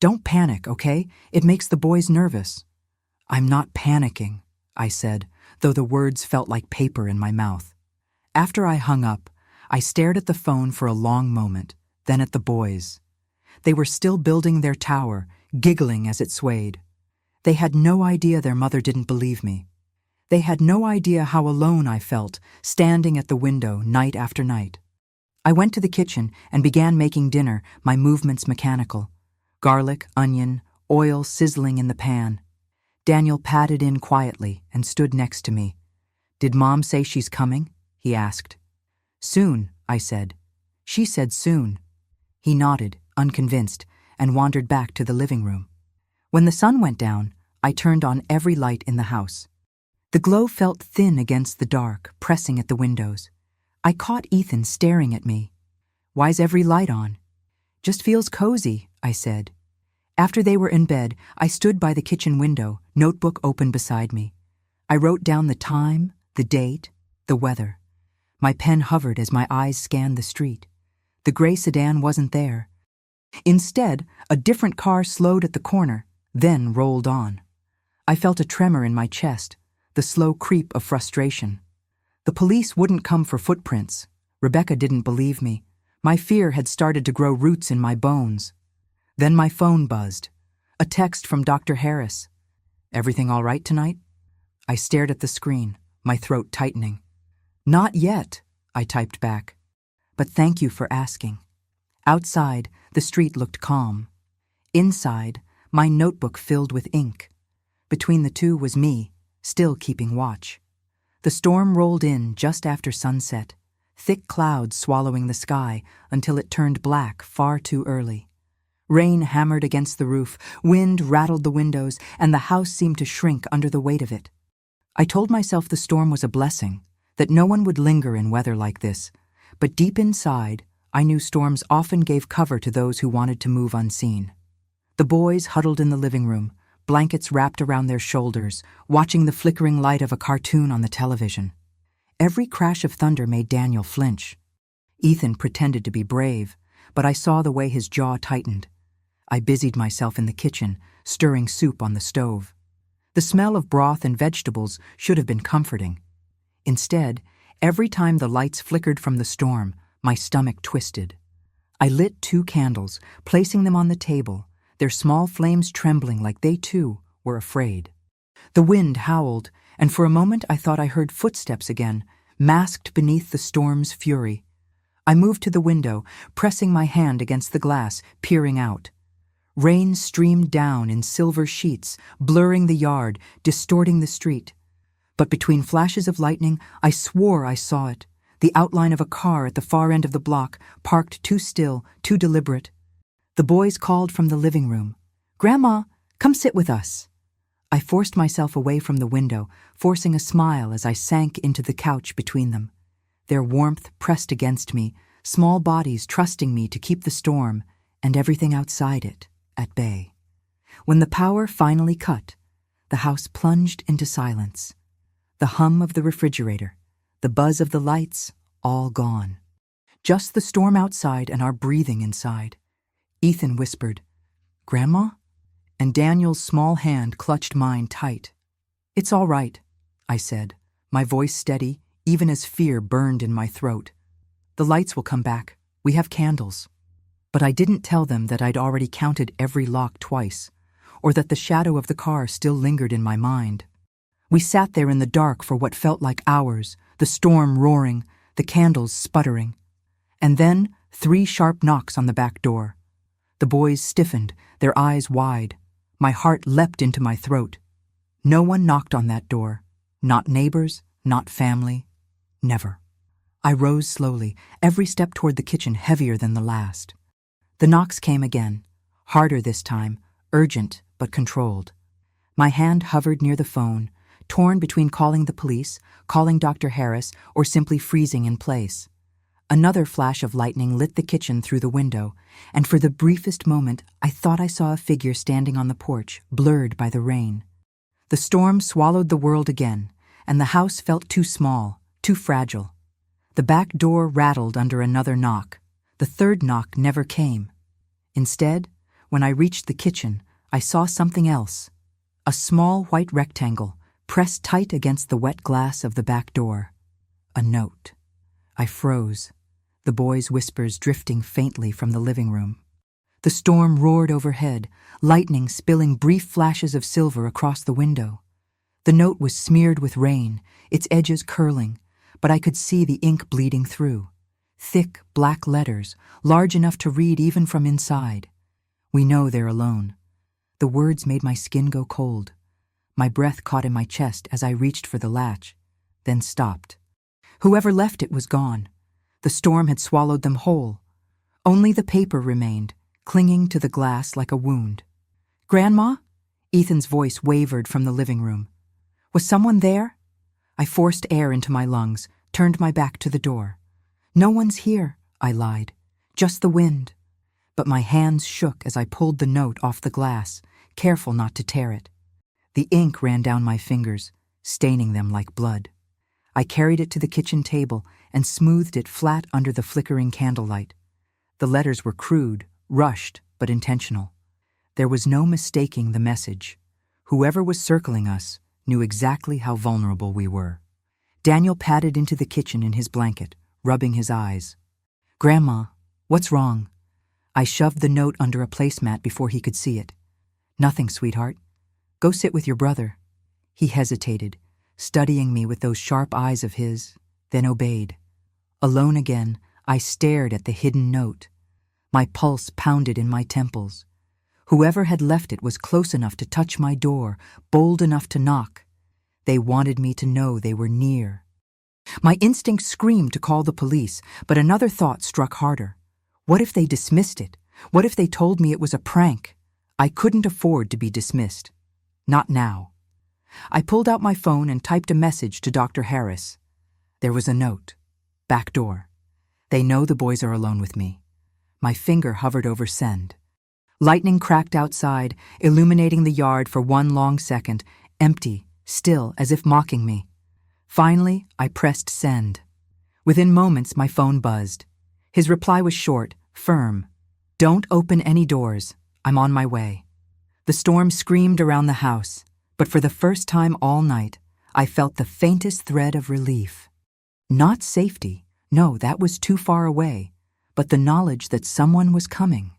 don't panic, okay? It makes the boys nervous." "I'm not panicking," I said, though the words felt like paper in my mouth. After I hung up, I stared at the phone for a long moment, then at the boys. They were still building their tower, giggling as it swayed. They had no idea their mother didn't believe me. They had no idea how alone I felt, standing at the window night after night. I went to the kitchen and began making dinner, my movements mechanical. garlic, onion, oil sizzling in the pan. Daniel padded in quietly and stood next to me. "Did Mom say she's coming?" he asked. "Soon," I said. "She said soon." He nodded, unconvinced, and wandered back to the living room. When the sun went down, I turned on every light in the house. The glow felt thin against the dark, pressing at the windows. I caught Ethan staring at me. "Why's every light on?" "Just feels cozy," I said. After they were in bed, I stood by the kitchen window, notebook open beside me. I wrote down the time, the date, the weather. My pen hovered as my eyes scanned the street. The gray sedan wasn't there. Instead, a different car slowed at the corner, then rolled on. I felt a tremor in my chest, the slow creep of frustration. The police wouldn't come for footprints. Rebecca didn't believe me. My fear had started to grow roots in my bones. Then my phone buzzed. A text from Dr. Harris. "Everything all right tonight?" I stared at the screen, my throat tightening. "Not yet," I typed back. "But thank you for asking." Outside, the street looked calm. Inside, my notebook filled with ink. Between the two was me, still keeping watch. The storm rolled in just after sunset, thick clouds swallowing the sky until it turned black far too early. Rain hammered against the roof, wind rattled the windows, and the house seemed to shrink under the weight of it. I told myself the storm was a blessing, that no one would linger in weather like this, but deep inside, I knew storms often gave cover to those who wanted to move unseen. The boys huddled in the living room, blankets wrapped around their shoulders, watching the flickering light of a cartoon on the television. Every crash of thunder made Daniel flinch. Ethan pretended to be brave, but I saw the way his jaw tightened. I busied myself in the kitchen, stirring soup on the stove. The smell of broth and vegetables should have been comforting. Instead, every time the lights flickered from the storm, my stomach twisted. I lit 2 candles, placing them on the table, their small flames trembling like they, too, were afraid. The wind howled, and for a moment I thought I heard footsteps again, masked beneath the storm's fury. I moved to the window, pressing my hand against the glass, peering out. Rain streamed down in silver sheets, blurring the yard, distorting the street. But between flashes of lightning, I swore I saw it, the outline of a car at the far end of the block, parked too still, too deliberate. The boys called from the living room. "Grandma, come sit with us." I forced myself away from the window, forcing a smile as I sank into the couch between them. Their warmth pressed against me, small bodies trusting me to keep the storm, and everything outside it, at bay. When the power finally cut, the house plunged into silence. The hum of the refrigerator, the buzz of the lights, all gone. Just the storm outside and our breathing inside. Ethan whispered, "Grandma?" And Daniel's small hand clutched mine tight. "It's all right," I said, my voice steady, even as fear burned in my throat. "The lights will come back. We have candles." But I didn't tell them that I'd already counted every lock twice, or that the shadow of the car still lingered in my mind. We sat there in the dark for what felt like hours, the storm roaring, the candles sputtering. And then 3 sharp knocks on the back door. The boys stiffened, their eyes wide. My heart leapt into my throat. No one knocked on that door. Not neighbors, not family. Never. I rose slowly, every step toward the kitchen heavier than the last. The knocks came again, harder this time, urgent but controlled. My hand hovered near the phone, torn between calling the police, calling Dr. Harris, or simply freezing in place. Another flash of lightning lit the kitchen through the window, and for the briefest moment I thought I saw a figure standing on the porch, blurred by the rain. The storm swallowed the world again, and the house felt too small, too fragile. The back door rattled under another knock. The 3rd knock never came. Instead, when I reached the kitchen, I saw something else. A small white rectangle, pressed tight against the wet glass of the back door. A note. I froze, the boys' whispers drifting faintly from the living room. The storm roared overhead, lightning spilling brief flashes of silver across the window. The note was smeared with rain, its edges curling, but I could see the ink bleeding through. Thick, black letters, large enough to read even from inside. We know they're alone. The words made my skin go cold. My breath caught in my chest as I reached for the latch, then stopped. Whoever left it was gone. The storm had swallowed them whole. Only the paper remained, clinging to the glass like a wound. "Grandma?" Ethan's voice wavered from the living room. "Was someone there?" I forced air into my lungs, turned my back to the door. "No one's here," I lied. "Just the wind." But my hands shook as I pulled the note off the glass, careful not to tear it. The ink ran down my fingers, staining them like blood. I carried it to the kitchen table and smoothed it flat under the flickering candlelight. The letters were crude, rushed, but intentional. There was no mistaking the message. Whoever was circling us knew exactly how vulnerable we were. Daniel padded into the kitchen in his blanket, rubbing his eyes. "Grandma, what's wrong?" I shoved the note under a placemat before he could see it. "Nothing, sweetheart. Go sit with your brother." He hesitated, studying me with those sharp eyes of his, then obeyed. Alone again, I stared at the hidden note. My pulse pounded in my temples. Whoever had left it was close enough to touch my door, bold enough to knock. They wanted me to know they were near. My instinct screamed to call the police, but another thought struck harder. What if they dismissed it? What if they told me it was a prank? I couldn't afford to be dismissed. Not now. I pulled out my phone and typed a message to Dr. Harris. There was a note. "Back door. They know the boys are alone with me." My finger hovered over send. Lightning cracked outside, illuminating the yard for one long second, empty, still, as if mocking me. Finally, I pressed send. Within moments, my phone buzzed. His reply was short, firm. "Don't open any doors. I'm on my way." The storm screamed around the house, but for the first time all night, I felt the faintest thread of relief. Not safety, no, that was too far away, but the knowledge that someone was coming.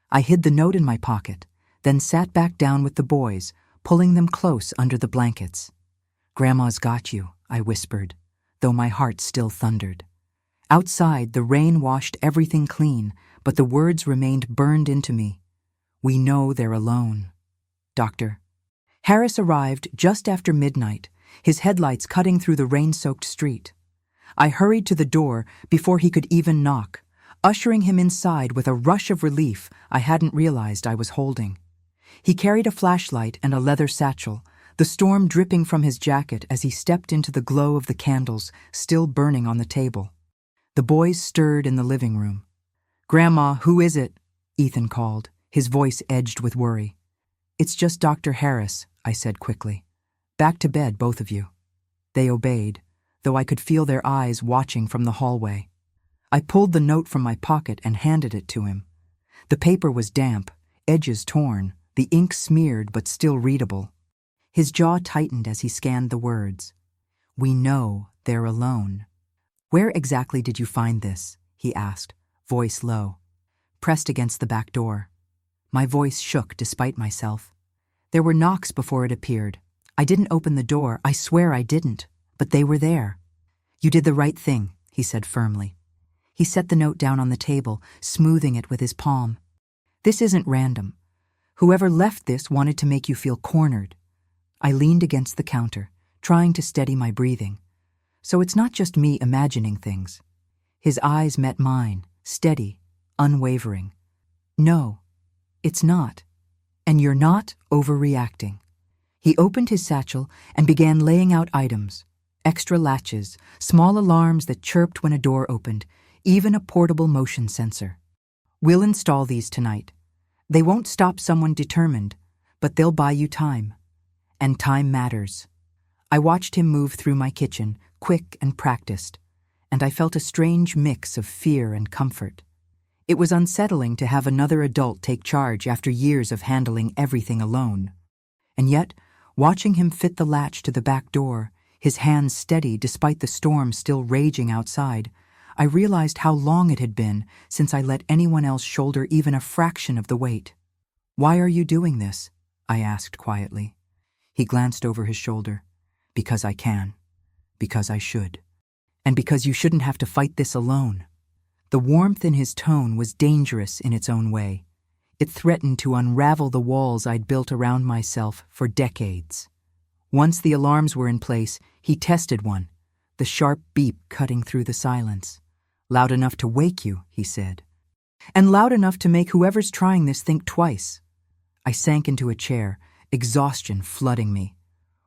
I hid the note in my pocket, then sat back down with the boys, pulling them close under the blankets. "Grandma's got you," I whispered, though my heart still thundered. Outside, the rain washed everything clean, but the words remained burned into me. "We know they're alone. Doctor." Harris arrived just after midnight, his headlights cutting through the rain-soaked street. I hurried to the door before he could even knock, ushering him inside with a rush of relief I hadn't realized I was holding. He carried a flashlight and a leather satchel, the storm dripping from his jacket as he stepped into the glow of the candles still burning on the table. The boys stirred in the living room. "Grandma, who is it?" Ethan called, his voice edged with worry. "It's just Dr. Harris," I said quickly. "Back to bed, both of you." They obeyed, though I could feel their eyes watching from the hallway. I pulled the note from my pocket and handed it to him. The paper was damp, edges torn, the ink smeared but still readable. His jaw tightened as he scanned the words. "We know they're alone." "Where exactly did you find this?" he asked, voice low. "Pressed against the back door." My voice shook despite myself. "There were knocks before it appeared. I didn't open the door, I swear I didn't, but they were there." "You did the right thing," he said firmly. He set the note down on the table, smoothing it with his palm. "This isn't random. Whoever left this wanted to make you feel cornered." I leaned against the counter, trying to steady my breathing. "So it's not just me imagining things." His eyes met mine, steady, unwavering. "No, it's not. And you're not overreacting." He opened his satchel and began laying out items, extra latches, small alarms that chirped when a door opened, even a portable motion sensor. "We'll install these tonight. They won't stop someone determined, but they'll buy you time. And time matters." I watched him move through my kitchen, quick and practiced, and I felt a strange mix of fear and comfort. It was unsettling to have another adult take charge after years of handling everything alone. And yet, watching him fit the latch to the back door, his hands steady despite the storm still raging outside, I realized how long it had been since I let anyone else shoulder even a fraction of the weight. "Why are you doing this?" I asked quietly. He glanced over his shoulder. "Because I can. Because I should. And because you shouldn't have to fight this alone." The warmth in his tone was dangerous in its own way. It threatened to unravel the walls I'd built around myself for decades. Once the alarms were in place, he tested one, the sharp beep cutting through the silence. "Loud enough to wake you," he said. "And loud enough to make whoever's trying this think twice." I sank into a chair, exhaustion flooding me.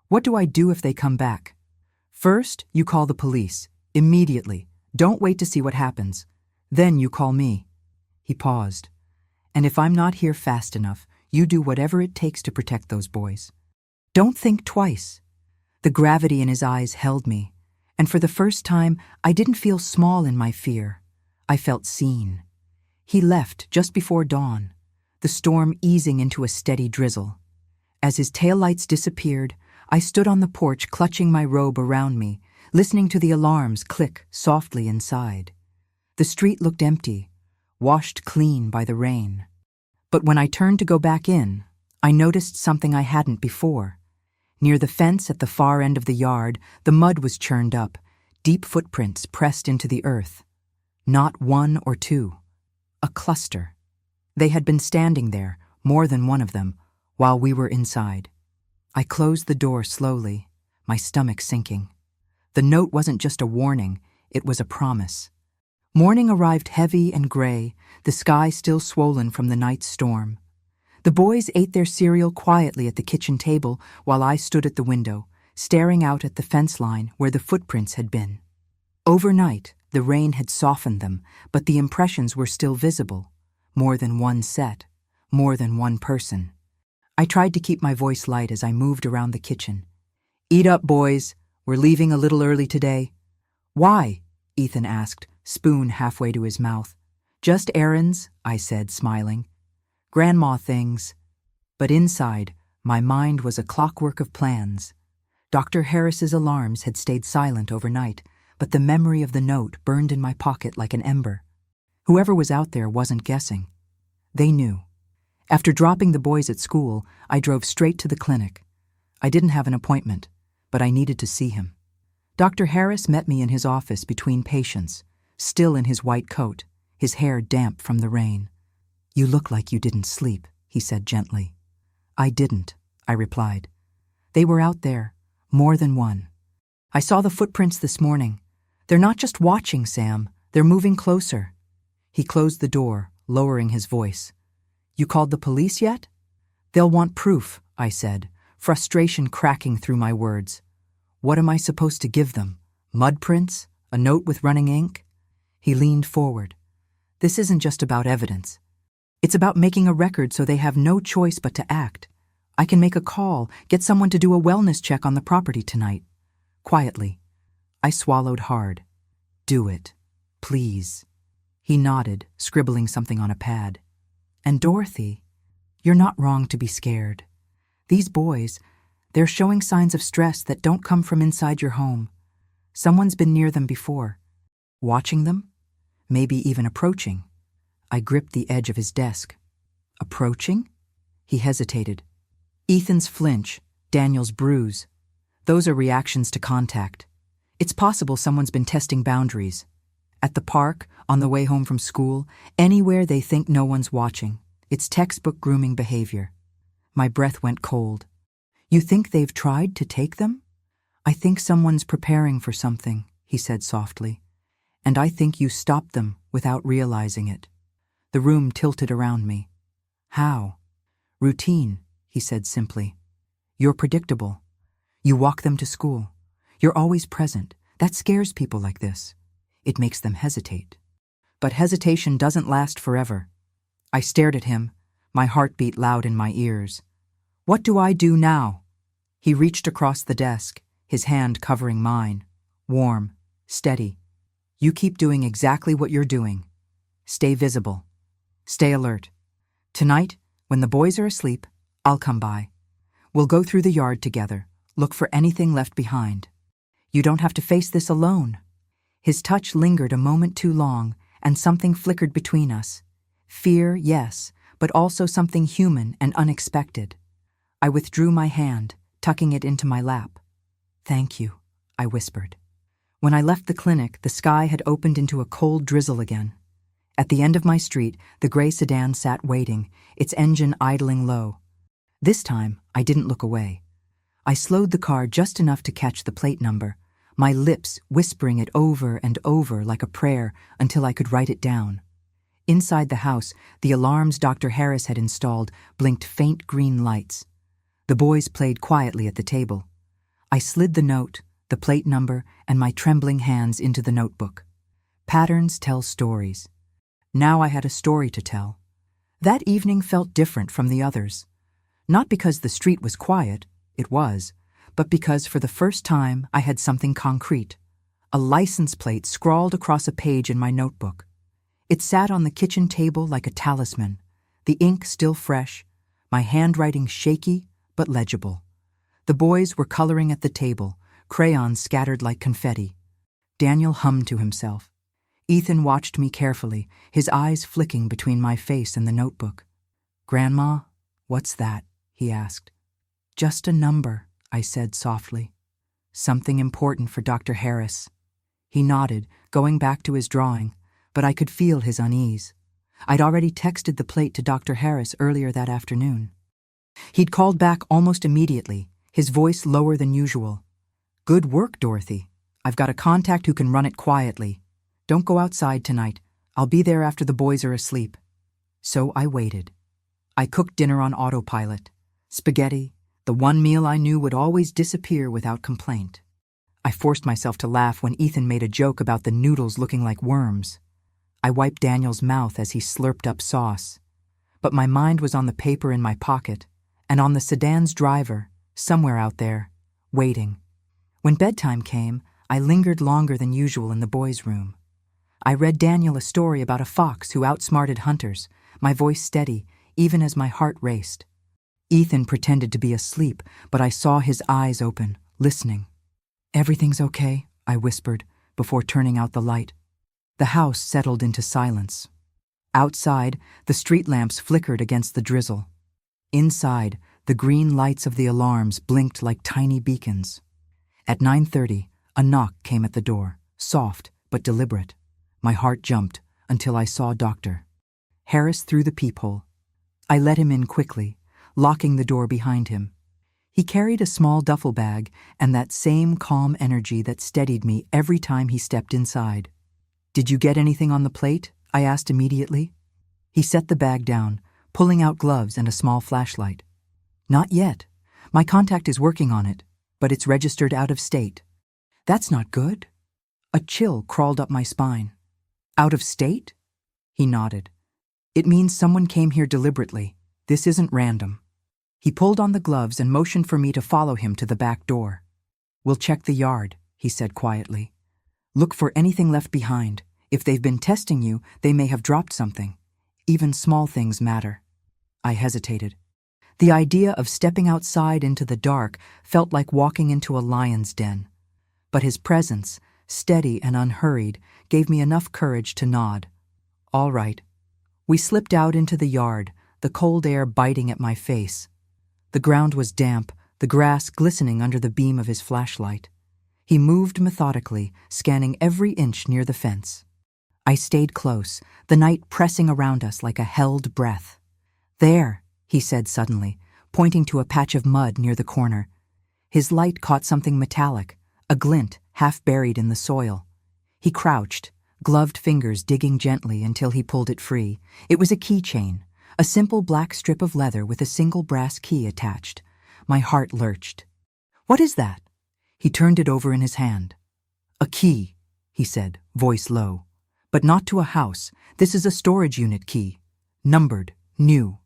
What do I do if they come back? First, you call the police. Immediately. Don't wait to see what happens. Then you call me. He paused. And if I'm not here fast enough, you do whatever it takes to protect those boys. Don't think twice. The gravity in his eyes held me, and for the first time, I didn't feel small in my fear. I felt seen. He left just before dawn, the storm easing into a steady drizzle. As his taillights disappeared, I stood on the porch clutching my robe around me, listening to the alarms click softly inside. The street looked empty, washed clean by the rain. But when I turned to go back in, I noticed something I hadn't before. Near the fence at the far end of the yard, the mud was churned up, deep footprints pressed into the earth. Not one or two. A cluster. They had been standing there, more than one of them, while we were inside. I closed the door slowly, my stomach sinking. The note wasn't just a warning, it was a promise. Morning arrived heavy and gray, the sky still swollen from the night's storm. The boys ate their cereal quietly at the kitchen table while I stood at the window, staring out at the fence line where the footprints had been. Overnight, the rain had softened them, but the impressions were still visible. More than one set, more than one person. I tried to keep my voice light as I moved around the kitchen. "Eat up, boys. We're leaving a little early today." "Why?" Ethan asked, spoon halfway to his mouth. "Just errands," I said, smiling. "Grandma things." But inside, my mind was a clockwork of plans. Dr. Harris's alarms had stayed silent overnight, but the memory of the note burned in my pocket like an ember. Whoever was out there wasn't guessing. They knew. After dropping the boys at school, I drove straight to the clinic. I didn't have an appointment, but I needed to see him. Dr. Harris met me in his office between patients, still in his white coat, his hair damp from the rain. "You look like you didn't sleep," he said gently. "I didn't," I replied. "They were out there, more than one. I saw the footprints this morning. They're not just watching, Sam, they're moving closer." He closed the door, lowering his voice. "You called the police yet?" "They'll want proof," I said, frustration cracking through my words. "What am I supposed to give them? Mud prints? A note with running ink?" He leaned forward. "This isn't just about evidence. It's about making a record so they have no choice but to act. I can make a call, get someone to do a wellness check on the property tonight." Quietly. I swallowed hard. "Do it. Please." He nodded, scribbling something on a pad. "And Dorothy, you're not wrong to be scared. These boys, they're showing signs of stress that don't come from inside your home. Someone's been near them before. Watching them? Maybe even approaching." I gripped the edge of his desk. "Approaching?" He hesitated. "Ethan's flinch, Daniel's bruise. Those are reactions to contact. It's possible someone's been testing boundaries. At the park, on the way home from school, anywhere they think no one's watching. It's textbook grooming behavior." My breath went cold. "You think they've tried to take them?" "I think someone's preparing for something," he said softly. "And I think you stopped them without realizing it." The room tilted around me. "How?" "Routine," he said simply. "You're predictable. You walk them to school. You're always present. That scares people like this. It makes them hesitate. But hesitation doesn't last forever." I stared at him, my heartbeat loud in my ears. "What do I do now?" He reached across the desk, his hand covering mine. Warm, steady. "You keep doing exactly what you're doing. Stay visible. Stay alert. Tonight, when the boys are asleep, I'll come by. We'll go through the yard together, look for anything left behind. You don't have to face this alone." His touch lingered a moment too long, and something flickered between us. Fear, yes, but also something human and unexpected. I withdrew my hand, tucking it into my lap. "Thank you," I whispered. When I left the clinic, the sky had opened into a cold drizzle again. At the end of my street, the gray sedan sat waiting, its engine idling low. This time, I didn't look away. I slowed the car just enough to catch the plate number, my lips whispering it over and over like a prayer until I could write it down. Inside the house, the alarms Dr. Harris had installed blinked faint green lights. The boys played quietly at the table. I slid the note, the plate number, and my trembling hands into the notebook. Patterns tell stories. Now I had a story to tell. That evening felt different from the others. Not because the street was quiet, it was, but because for the first time I had something concrete. A license plate scrawled across a page in my notebook. It sat on the kitchen table like a talisman, the ink still fresh, my handwriting shaky but legible. The boys were coloring at the table, crayons scattered like confetti. Daniel hummed to himself. Ethan watched me carefully, his eyes flicking between my face and the notebook. "Grandma, what's that?" he asked. "Just a number," I said softly. "Something important for Dr. Harris." He nodded, going back to his drawing, but I could feel his unease. I'd already texted the plate to Dr. Harris earlier that afternoon. He'd called back almost immediately, his voice lower than usual. "Good work, Dorothy. I've got a contact who can run it quietly. Don't go outside tonight. I'll be there after the boys are asleep." So I waited. I cooked dinner on autopilot. Spaghetti, the one meal I knew would always disappear without complaint. I forced myself to laugh when Ethan made a joke about the noodles looking like worms. I wiped Daniel's mouth as he slurped up sauce. But my mind was on the paper in my pocket, and on the sedan's driver, somewhere out there, waiting. When bedtime came, I lingered longer than usual in the boys' room. I read Daniel a story about a fox who outsmarted hunters, my voice steady, even as my heart raced. Ethan pretended to be asleep, but I saw his eyes open, listening. "Everything's okay," I whispered, before turning out the light. The house settled into silence. Outside, the street lamps flickered against the drizzle. Inside, the green lights of the alarms blinked like tiny beacons. At 9:30, a knock came at the door, soft but deliberate. My heart jumped until I saw Dr. Harris through the peephole. I let him in quickly, locking the door behind him. He carried a small duffel bag and that same calm energy that steadied me every time he stepped inside. "Did you get anything on the plate?" I asked immediately. He set the bag down, pulling out gloves and a small flashlight. "Not yet. My contact is working on it, but it's registered out of state." "That's not good." A chill crawled up my spine. "Out of state?" He nodded. "It means someone came here deliberately. This isn't random." He pulled on the gloves and motioned for me to follow him to the back door. "We'll check the yard," he said quietly. "Look for anything left behind. If they've been testing you, they may have dropped something. Even small things matter." I hesitated. The idea of stepping outside into the dark felt like walking into a lion's den. But his presence, steady and unhurried, gave me enough courage to nod. "All right." We slipped out into the yard, the cold air biting at my face. The ground was damp, the grass glistening under the beam of his flashlight. He moved methodically, scanning every inch near the fence. I stayed close, the night pressing around us like a held breath. "There," he said suddenly, pointing to a patch of mud near the corner. His light caught something metallic, a glint half buried in the soil. He crouched, gloved fingers digging gently until he pulled it free. It was a keychain, a simple black strip of leather with a single brass key attached. My heart lurched. "What is that?" He turned it over in his hand. "A key," he said, voice low. "But not to a house. This is a storage unit key. Numbered, new."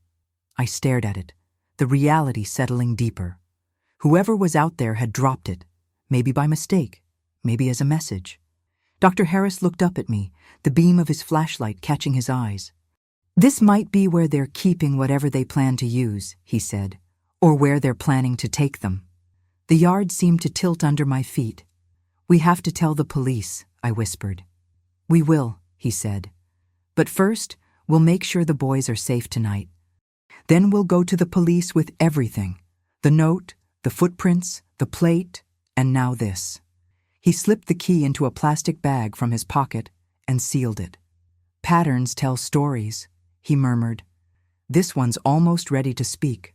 I stared at it, the reality settling deeper. Whoever was out there had dropped it, maybe by mistake, maybe as a message. Dr. Harris looked up at me, the beam of his flashlight catching his eyes. "This might be where they're keeping whatever they plan to use," he said, "or where they're planning to take them." The yard seemed to tilt under my feet. "We have to tell the police," I whispered. "We will," he said. "But first, we'll make sure the boys are safe tonight. Then we'll go to the police with everything. The note, the footprints, the plate, and now this." He slipped the key into a plastic bag from his pocket and sealed it. Patterns tell stories, he murmured. This one's almost ready to speak.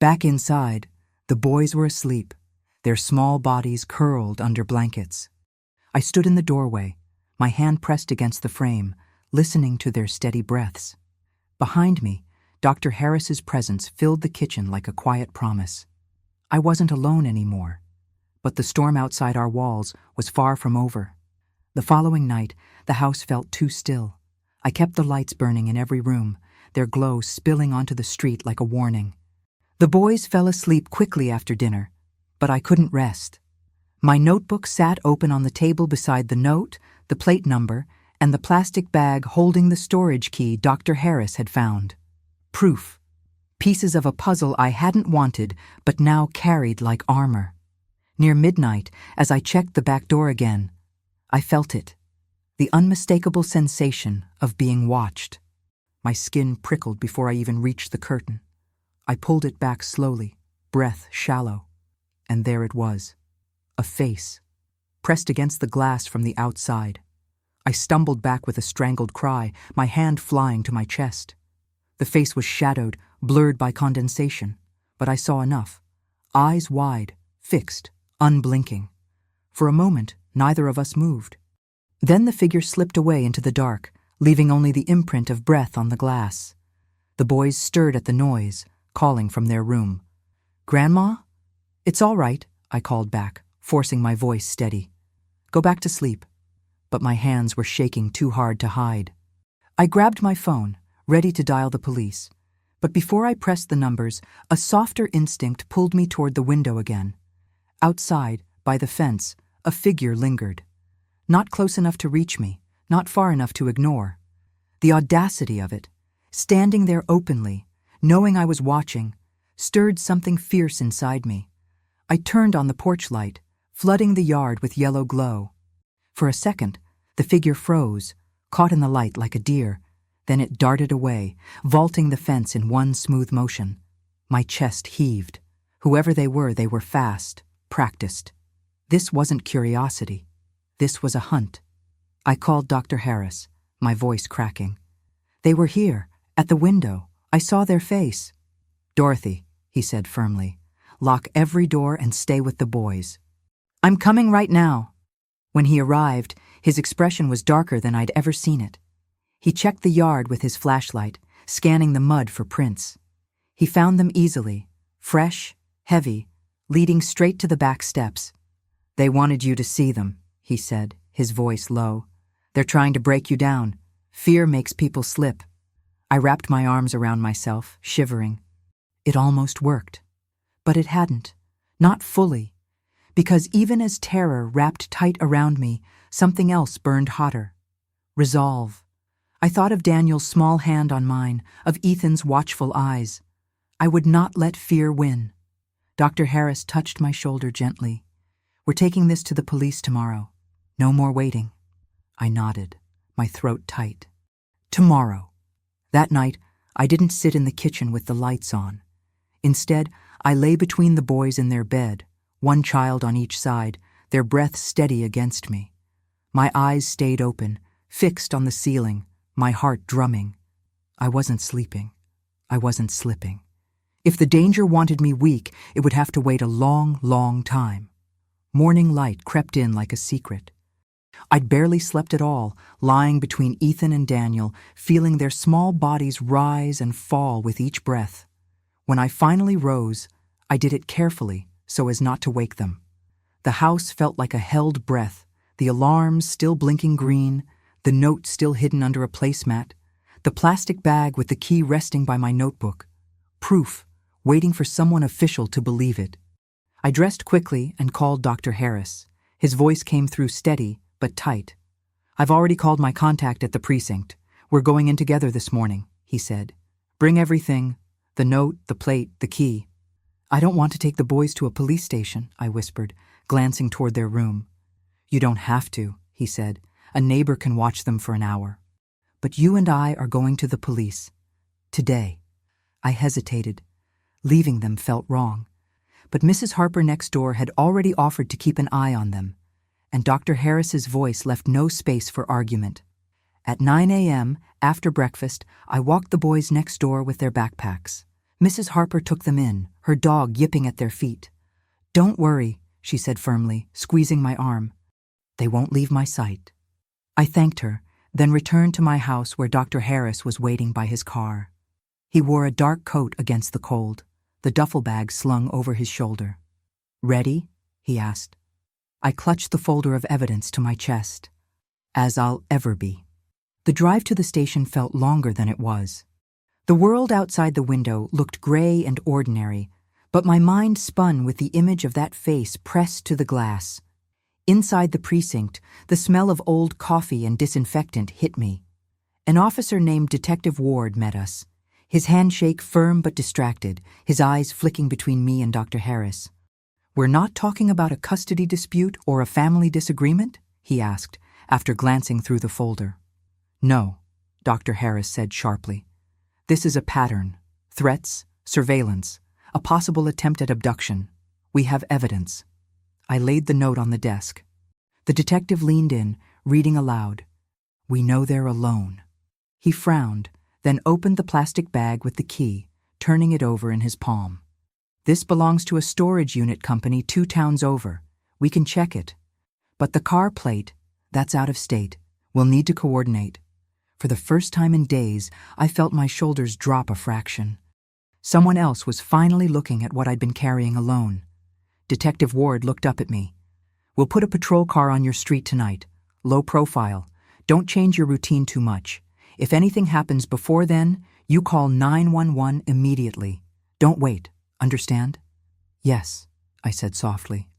Back inside, the boys were asleep, their small bodies curled under blankets. I stood in the doorway, my hand pressed against the frame, listening to their steady breaths. Behind me, Dr. Harris's presence filled the kitchen like a quiet promise. I wasn't alone anymore, but the storm outside our walls was far from over. The following night, the house felt too still. I kept the lights burning in every room, their glow spilling onto the street like a warning. The boys fell asleep quickly after dinner, but I couldn't rest. My notebook sat open on the table beside the note, the plate number, and the plastic bag holding the storage key Dr. Harris had found. Proof. Pieces of a puzzle I hadn't wanted, but now carried like armor. Near midnight, as I checked the back door again, I felt it. The unmistakable sensation of being watched. My skin prickled before I even reached the curtain. I pulled it back slowly, breath shallow, and there it was. A face, pressed against the glass from the outside. I stumbled back with a strangled cry, my hand flying to my chest. The face was shadowed, blurred by condensation, but I saw enough. Eyes wide, fixed, unblinking. For a moment, neither of us moved. Then the figure slipped away into the dark, leaving only the imprint of breath on the glass. The boys stirred at the noise, calling from their room. "Grandma?" "It's all right," I called back, forcing my voice steady. "Go back to sleep." But my hands were shaking too hard to hide. I grabbed my phone, ready to dial the police. But before I pressed the numbers, a softer instinct pulled me toward the window again. Outside, by the fence, a figure lingered. Not close enough to reach me, not far enough to ignore. The audacity of it, standing there openly, knowing I was watching, stirred something fierce inside me. I turned on the porch light, flooding the yard with yellow glow. For a second, the figure froze, caught in the light like a deer. Then it darted away, vaulting the fence in one smooth motion. My chest heaved. Whoever they were fast, practiced. This wasn't curiosity. This was a hunt. I called Dr. Harris, my voice cracking. They were here, at the window. I saw their face. "Dorothy," he said firmly, "lock every door and stay with the boys." "I'm coming right now." When he arrived, his expression was darker than I'd ever seen it. He checked the yard with his flashlight, scanning the mud for prints. He found them easily, fresh, heavy, leading straight to the back steps. "They wanted you to see them," he said, his voice low. "They're trying to break you down. Fear makes people slip." I wrapped my arms around myself, shivering. It almost worked. But it hadn't. Not fully. Because even as terror wrapped tight around me, something else burned hotter. Resolve. I thought of Daniel's small hand on mine, of Ethan's watchful eyes. I would not let fear win. Dr. Harris touched my shoulder gently. "We're taking this to the police tomorrow. No more waiting." I nodded, my throat tight. Tomorrow. That night, I didn't sit in the kitchen with the lights on. Instead, I lay between the boys in their bed, one child on each side, their breath steady against me. My eyes stayed open, fixed on the ceiling, my heart drumming. I wasn't sleeping. I wasn't slipping. If the danger wanted me weak, it would have to wait a long, long time. Morning light crept in like a secret. I'd barely slept at all, lying between Ethan and Daniel, feeling their small bodies rise and fall with each breath. When I finally rose, I did it carefully so as not to wake them. The house felt like a held breath, the alarms still blinking green, the note still hidden under a placemat, the plastic bag with the key resting by my notebook. Proof, waiting for someone official to believe it. I dressed quickly and called Dr. Harris. His voice came through steady, but tight. "I've already called my contact at the precinct. We're going in together this morning," he said. "Bring everything, the note, the plate, the key." "I don't want to take the boys to a police station," I whispered, glancing toward their room. "You don't have to," he said. "A neighbor can watch them for an hour. But you and I are going to the police. Today." I hesitated. Leaving them felt wrong. But Mrs. Harper next door had already offered to keep an eye on them, and Dr. Harris's voice left no space for argument. At 9 a.m., after breakfast, I walked the boys next door with their backpacks. Mrs. Harper took them in, her dog yipping at their feet. "Don't worry," she said firmly, squeezing my arm. "They won't leave my sight." I thanked her, then returned to my house where Dr. Harris was waiting by his car. He wore a dark coat against the cold, the duffel bag slung over his shoulder. "Ready?" he asked. I clutched the folder of evidence to my chest. As I'll ever be. The drive to the station felt longer than it was. The world outside the window looked gray and ordinary, but my mind spun with the image of that face pressed to the glass. Inside the precinct, the smell of old coffee and disinfectant hit me. An officer named Detective Ward met us, his handshake firm but distracted, his eyes flicking between me and Dr. Harris. "We're not talking about a custody dispute or a family disagreement?" he asked, after glancing through the folder. "No," Dr. Harris said sharply. "This is a pattern. Threats, surveillance, a possible attempt at abduction. We have evidence." I laid the note on the desk. The detective leaned in, reading aloud. "We know they're alone." He frowned, then opened the plastic bag with the key, turning it over in his palm. "This belongs to a storage unit company 2 towns over. We can check it. But the car plate, that's out of state. We'll need to coordinate." For the first time in days, I felt my shoulders drop a fraction. Someone else was finally looking at what I'd been carrying alone. Detective Ward looked up at me. "We'll put a patrol car on your street tonight. Low profile. Don't change your routine too much. If anything happens before then, you call 911 immediately. Don't wait. Understand?" "Yes," I said softly.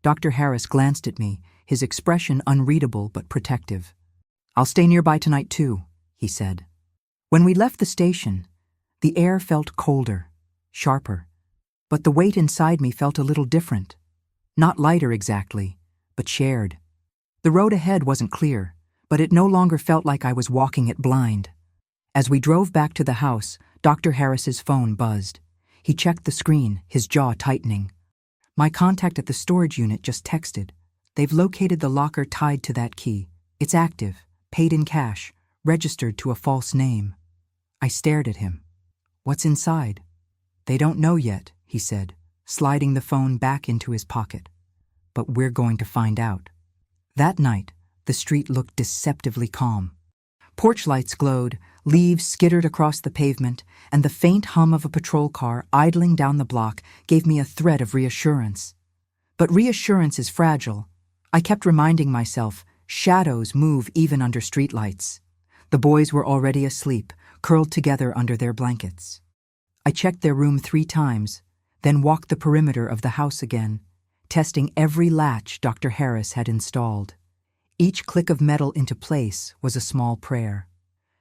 Dr. Harris glanced at me, his expression unreadable but protective. "I'll stay nearby tonight too," he said. When we left the station, the air felt colder, sharper, but the weight inside me felt a little different. Not lighter exactly, but shared. The road ahead wasn't clear, but it no longer felt like I was walking it blind. As we drove back to the house, Dr. Harris's phone buzzed. He checked the screen, his jaw tightening. "My contact at the storage unit just texted. They've located the locker tied to that key. It's active, paid in cash, registered to a false name." I stared at him. "What's inside?" "They don't know yet," he said, sliding the phone back into his pocket. "But we're going to find out." That night, the street looked deceptively calm. Porch lights glowed, leaves skittered across the pavement, and the faint hum of a patrol car idling down the block gave me a thread of reassurance. But reassurance is fragile. I kept reminding myself, shadows move even under streetlights. The boys were already asleep, curled together under their blankets. I checked their room 3 times, then walked the perimeter of the house again, testing every latch Dr. Harris had installed. Each click of metal into place was a small prayer.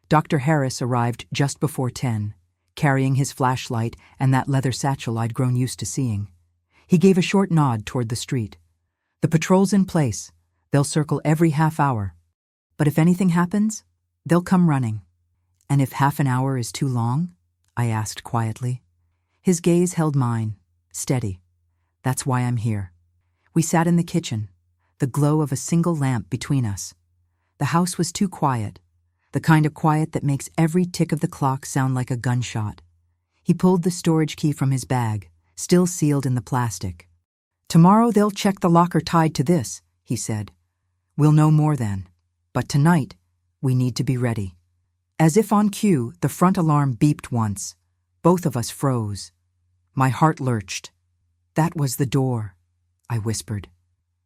Dr. Harris arrived just before 10, carrying his flashlight and that leather satchel I'd grown used to seeing. He gave a short nod toward the street. "The patrol's in place. They'll circle every half hour. But if anything happens, they'll come running." "And if half an hour is too long?" I asked quietly. His gaze held mine, steady. "That's why I'm here." We sat in the kitchen, the glow of a single lamp between us. The house was too quiet, the kind of quiet that makes every tick of the clock sound like a gunshot. He pulled the storage key from his bag, still sealed in the plastic. "Tomorrow they'll check the locker tied to this," he said. "We'll know more then. But tonight, we need to be ready." As if on cue, the front alarm beeped once. Both of us froze. My heart lurched. "That was the door," I whispered.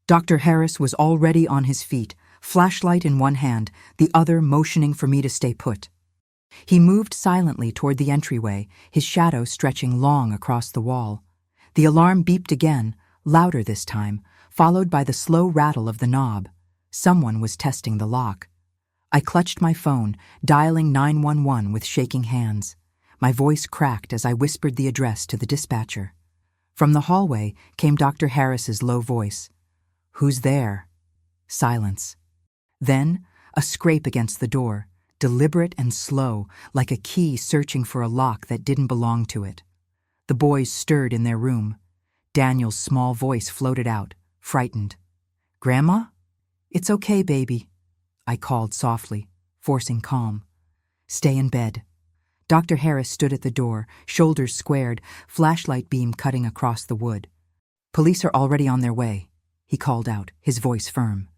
Dr. Harris was already on his feet, flashlight in one hand, the other motioning for me to stay put. He moved silently toward the entryway, his shadow stretching long across the wall. The alarm beeped again, louder this time, followed by the slow rattle of the knob. Someone was testing the lock. I clutched my phone, dialing 911 with shaking hands. My voice cracked as I whispered the address to the dispatcher. From the hallway came Dr. Harris's low voice. "Who's there?" Silence. Then, a scrape against the door, deliberate and slow, like a key searching for a lock that didn't belong to it. The boys stirred in their room. Daniel's small voice floated out, frightened. "Grandma?" "It's okay, baby," I called softly, forcing calm. "Stay in bed." Dr. Harris stood at the door, shoulders squared, flashlight beam cutting across the wood. "Police are already on their way," he called out, his voice firm.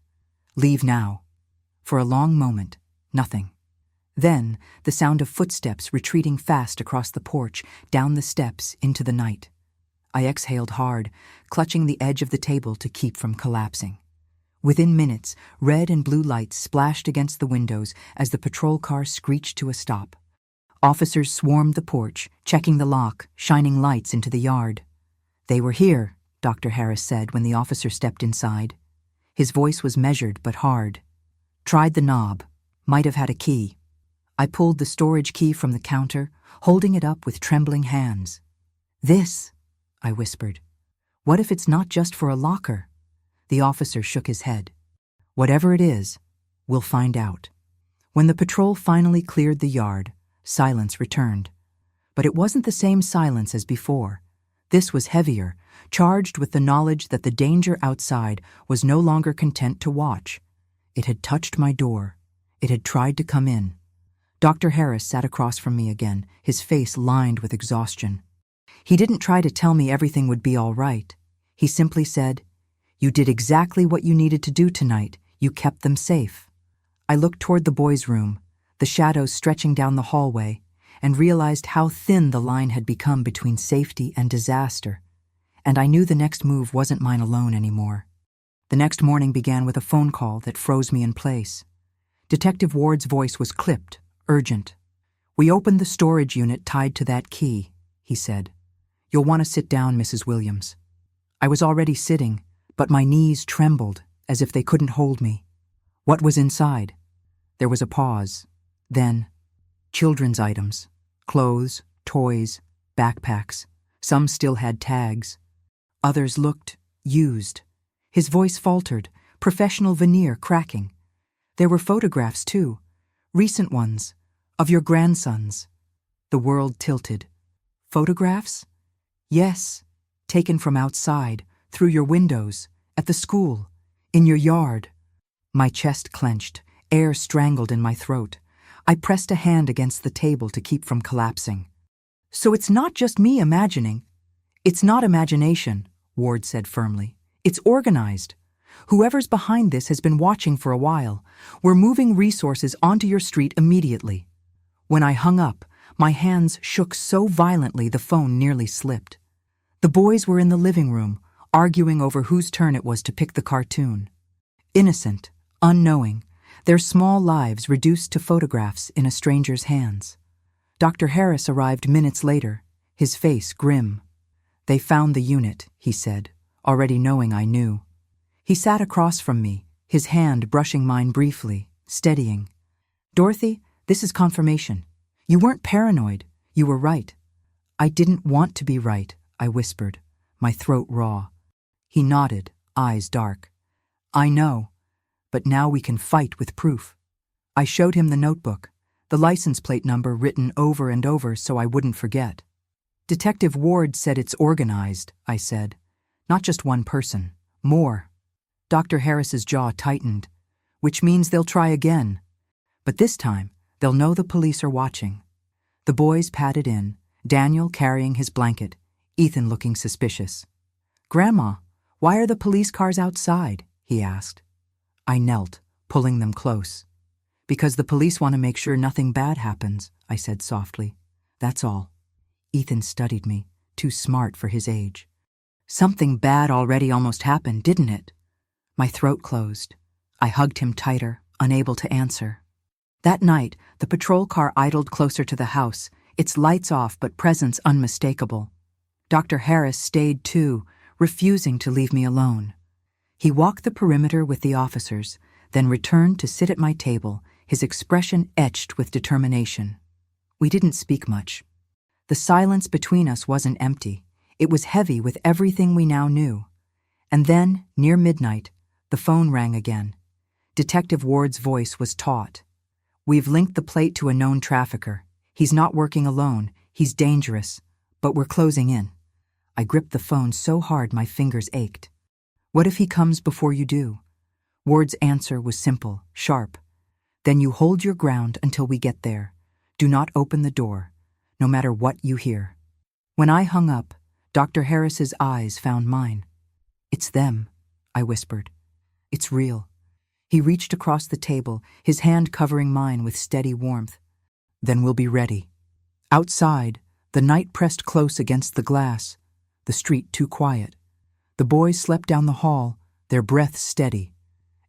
"Leave now." For a long moment, nothing. Then, the sound of footsteps retreating fast across the porch, down the steps, into the night. I exhaled hard, clutching the edge of the table to keep from collapsing. Within minutes, red and blue lights splashed against the windows as the patrol car screeched to a stop. Officers swarmed the porch, checking the lock, shining lights into the yard. "They were here," Dr. Harris said when the officer stepped inside. His voice was measured but hard. "Tried the knob. Might have had a key." I pulled the storage key from the counter, holding it up with trembling hands. "This," I whispered. "What if it's not just for a locker?" The officer shook his head. "Whatever it is, we'll find out." When the patrol finally cleared the yard, silence returned. But it wasn't the same silence as before. This was heavier, charged with the knowledge that the danger outside was no longer content to watch. It had touched my door. It had tried to come in. Dr. Harris sat across from me again, his face lined with exhaustion. He didn't try to tell me everything would be all right. He simply said, "You did exactly what you needed to do tonight. You kept them safe." I looked toward the boys' room, the shadows stretching down the hallway, and realized how thin the line had become between safety and disaster. And I knew the next move wasn't mine alone anymore. The next morning began with a phone call that froze me in place. Detective Ward's voice was clipped, urgent. "We opened the storage unit tied to that key," he said. "You'll want to sit down, Mrs. Williams." I was already sitting, but my knees trembled as if they couldn't hold me. What was inside? There was a pause. Then, children's items, clothes, toys, backpacks. Some still had tags. Others looked used. His voice faltered, professional veneer cracking. There were photographs, too, recent ones, of your grandsons. The world tilted. Photographs? Yes, taken from outside, through your windows, at the school, in your yard. My chest clenched, air strangled in my throat. I pressed a hand against the table to keep from collapsing. "So it's not just me imagining." "It's not imagination," Ward said firmly. "It's organized. Whoever's behind this has been watching for a while. We're moving resources onto your street immediately." When I hung up, my hands shook so violently the phone nearly slipped. The boys were in the living room, arguing over whose turn it was to pick the cartoon. Innocent, unknowing, their small lives reduced to photographs in a stranger's hands. Dr. Harris arrived minutes later, his face grim. "They found the unit," he said, already knowing I knew. He sat across from me, his hand brushing mine briefly, steadying. "Dorothy, this is confirmation. You weren't paranoid. You were right." "I didn't want to be right," I whispered, my throat raw. He nodded, eyes dark. "I know, but now we can fight with proof." I showed him the notebook, the license plate number written over and over so I wouldn't forget. "Detective Ward said it's organized," I said. "Not just one person. More." Dr. Harris's jaw tightened, "Which means they'll try again. But this time, they'll know the police are watching." The boys padded in, Daniel carrying his blanket, Ethan looking suspicious. "Grandma, why are the police cars outside?" he asked. I knelt, pulling them close. "Because the police want to make sure nothing bad happens," I said softly. "That's all." Ethan studied me, too smart for his age. "Something bad already almost happened, didn't it?" My throat closed. I hugged him tighter, unable to answer. That night, the patrol car idled closer to the house, its lights off but presence unmistakable. Dr. Harris stayed too, refusing to leave me alone. He walked the perimeter with the officers, then returned to sit at my table, his expression etched with determination. We didn't speak much. The silence between us wasn't empty. It was heavy with everything we now knew. And then, near midnight, the phone rang again. Detective Ward's voice was taut. "We've linked the plate to a known trafficker. He's not working alone. He's dangerous. But we're closing in." I gripped the phone so hard my fingers ached. "What if he comes before you do?" Ward's answer was simple, sharp. Then you hold your ground until we get there. Do not open the door, no matter what you hear." When I hung up, Dr. Harris's eyes found mine. "It's them," I whispered. "It's real." He reached across the table, his hand covering mine with steady warmth. "Then we'll be ready." Outside, the night pressed close against the glass, the street too quiet. The boys slept down the hall, their breaths steady,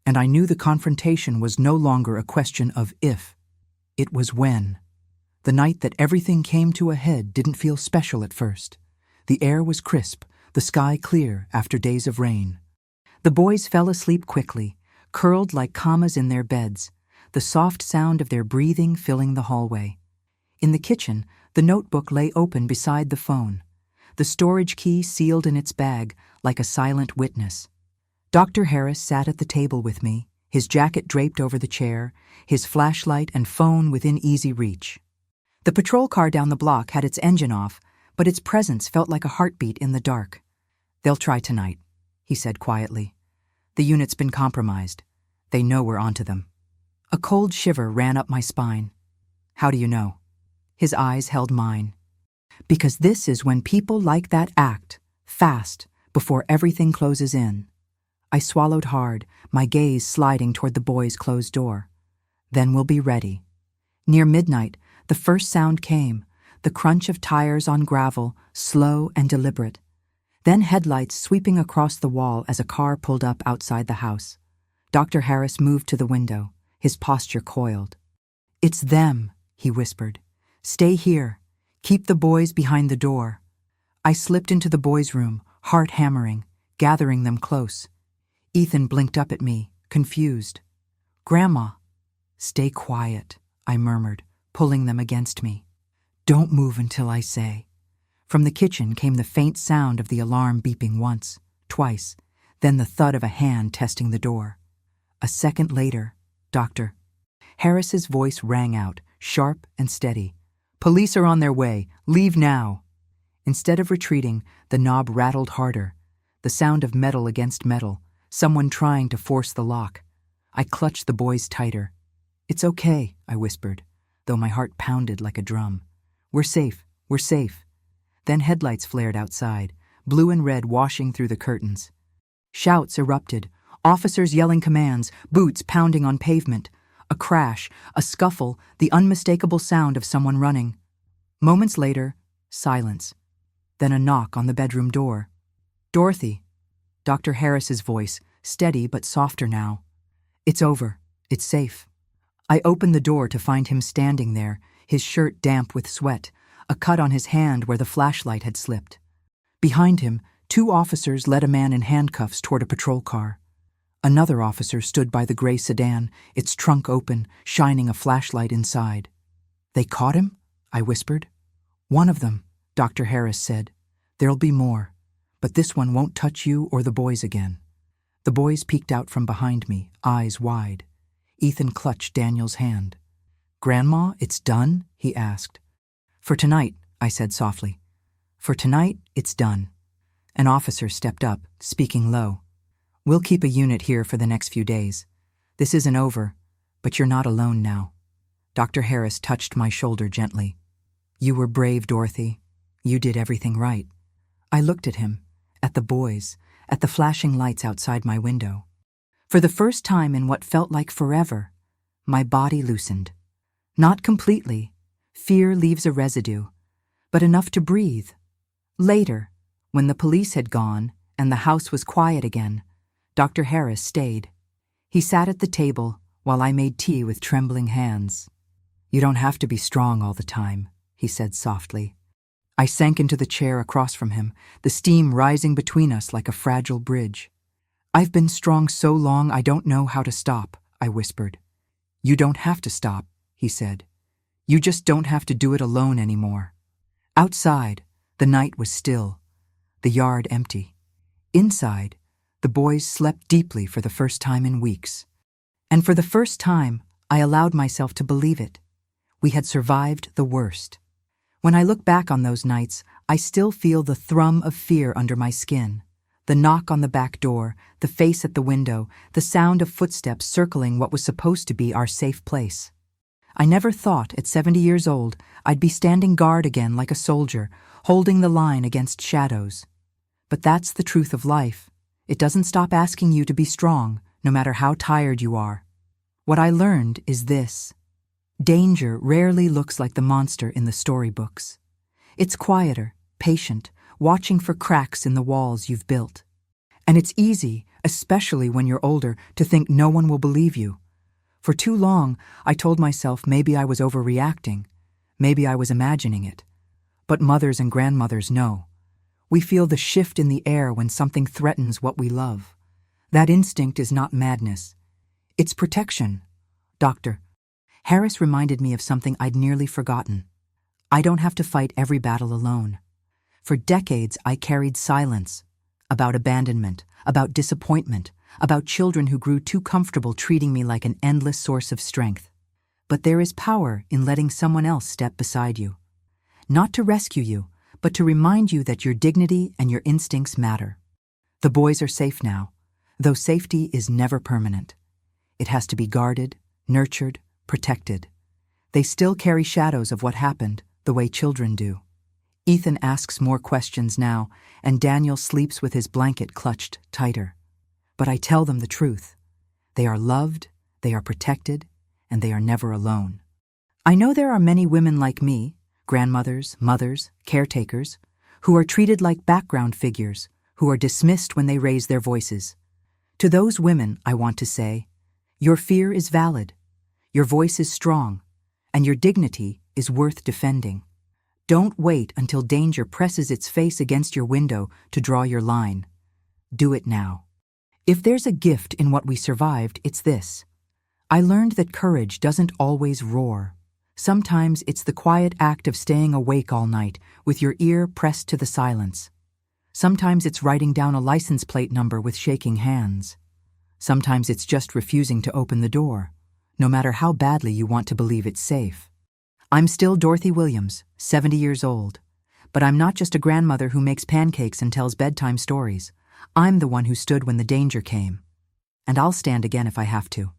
and I knew the confrontation was no longer a question of if. It was when. The night that everything came to a head didn't feel special at first. The air was crisp, the sky clear after days of rain. The boys fell asleep quickly, curled like commas in their beds, the soft sound of their breathing filling the hallway. In the kitchen, the notebook lay open beside the phone, the storage key sealed in its bag like a silent witness. Dr. Harris sat at the table with me, his jacket draped over the chair, his flashlight and phone within easy reach. The patrol car down the block had its engine off, but its presence felt like a heartbeat in the dark. "They'll try tonight," he said quietly. "The unit's been compromised. They know we're onto them." A cold shiver ran up my spine. "How do you know?" His eyes held mine. "Because this is when people like that act, fast, before everything closes in." I swallowed hard, my gaze sliding toward the boys' closed door. "Then we'll be ready." Near midnight, the first sound came, the crunch of tires on gravel, slow and deliberate. Then headlights sweeping across the wall as a car pulled up outside the house. Dr. Harris moved to the window, his posture coiled. "It's them," he whispered. "Stay here. Keep the boys behind the door." I slipped into the boys' room, heart hammering, gathering them close. Ethan blinked up at me, confused. "Grandma." "Stay quiet," I murmured, pulling them against me. "Don't move until I say." From the kitchen came the faint sound of the alarm beeping once, twice, then the thud of a hand testing the door. A second later, "Doctor." Harris's voice rang out, sharp and steady. "Police are on their way. Leave now." Instead of retreating, the knob rattled harder, the sound of metal against metal, someone trying to force the lock. I clutched the boys tighter. "It's okay," I whispered, though my heart pounded like a drum. "We're safe. We're safe." Then headlights flared outside, blue and red washing through the curtains. Shouts erupted, officers yelling commands, boots pounding on pavement. A crash, a scuffle, the unmistakable sound of someone running. Moments later, silence. Then a knock on the bedroom door. "Dorothy." Dr. Harris's voice, steady but softer now. "It's over. It's safe." I opened the door to find him standing there, his shirt damp with sweat, a cut on his hand where the flashlight had slipped. Behind him, 2 officers led a man in handcuffs toward a patrol car. Another officer stood by the gray sedan, its trunk open, shining a flashlight inside. "They caught him?" I whispered. "One of them," Dr. Harris said. "There'll be more, but this one won't touch you or the boys again." The boys peeked out from behind me, eyes wide. Ethan clutched Daniel's hand. "Grandma, it's done?" he asked. "For tonight," I said softly. "For tonight, it's done." An officer stepped up, speaking low. "We'll keep a unit here for the next few days. This isn't over, but you're not alone now." Dr. Harris touched my shoulder gently. "You were brave, Dorothy. You did everything right." I looked at him, at the boys, at the flashing lights outside my window. For the first time in what felt like forever, my body loosened. Not completely. Fear leaves a residue, but enough to breathe. Later, when the police had gone and the house was quiet again, Dr. Harris stayed. He sat at the table while I made tea with trembling hands. "You don't have to be strong all the time," he said softly. I sank into the chair across from him, the steam rising between us like a fragile bridge. "I've been strong so long I don't know how to stop," I whispered. "You don't have to stop," he said. "You just don't have to do it alone anymore." Outside, the night was still, the yard empty. Inside, the boys slept deeply for the first time in weeks. And for the first time, I allowed myself to believe it. We had survived the worst. When I look back on those nights, I still feel the thrum of fear under my skin, The knock on the back door, the face at the window, the sound of footsteps circling what was supposed to be our safe place. I never thought, at 70 years old, I'd be standing guard again like a soldier, holding the line against shadows. But that's the truth of life. It doesn't stop asking you to be strong, no matter how tired you are. What I learned is this. Danger rarely looks like the monster in the storybooks. It's quieter, patient, watching for cracks in the walls you've built. And it's easy, especially when you're older, to think no one will believe you. For too long, I told myself maybe I was overreacting, maybe I was imagining it. But mothers and grandmothers know. We feel the shift in the air when something threatens what we love. That instinct is not madness. It's protection. Doctor Harris reminded me of something I'd nearly forgotten. I don't have to fight every battle alone. For decades, I carried silence about abandonment, about disappointment, about children who grew too comfortable treating me like an endless source of strength. But there is power in letting someone else step beside you. Not to rescue you, but to remind you that your dignity and your instincts matter. The boys are safe now, though safety is never permanent. It has to be guarded, nurtured, protected. They still carry shadows of what happened, the way children do. Ethan asks more questions now, and Daniel sleeps with his blanket clutched tighter. But I tell them the truth. They are loved, they are protected, and they are never alone. I know there are many women like me, grandmothers, mothers, caretakers, who are treated like background figures, who are dismissed when they raise their voices. To those women, I want to say, your fear is valid, your voice is strong, and your dignity is worth defending. Don't wait until danger presses its face against your window to draw your line. Do it now. If there's a gift in what we survived, it's this. I learned that courage doesn't always roar. Sometimes it's the quiet act of staying awake all night with your ear pressed to the silence. Sometimes it's writing down a license plate number with shaking hands. Sometimes it's just refusing to open the door, no matter how badly you want to believe it's safe. I'm still Dorothy Williams, 70 years old, but I'm not just a grandmother who makes pancakes and tells bedtime stories. I'm the one who stood when the danger came. And I'll stand again if I have to.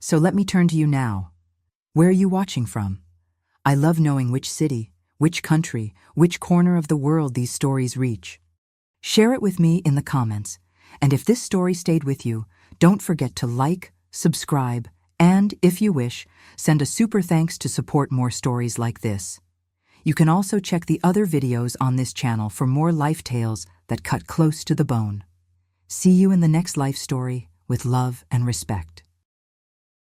So let me turn to you now. Where are you watching from? I love knowing which city, which country, which corner of the world these stories reach. Share it with me in the comments. And if this story stayed with you, don't forget to like, subscribe, and, if you wish, send a super thanks to support more stories like this. You can also check the other videos on this channel for more life tales that cut close to the bone. See you in the next life story with love and respect.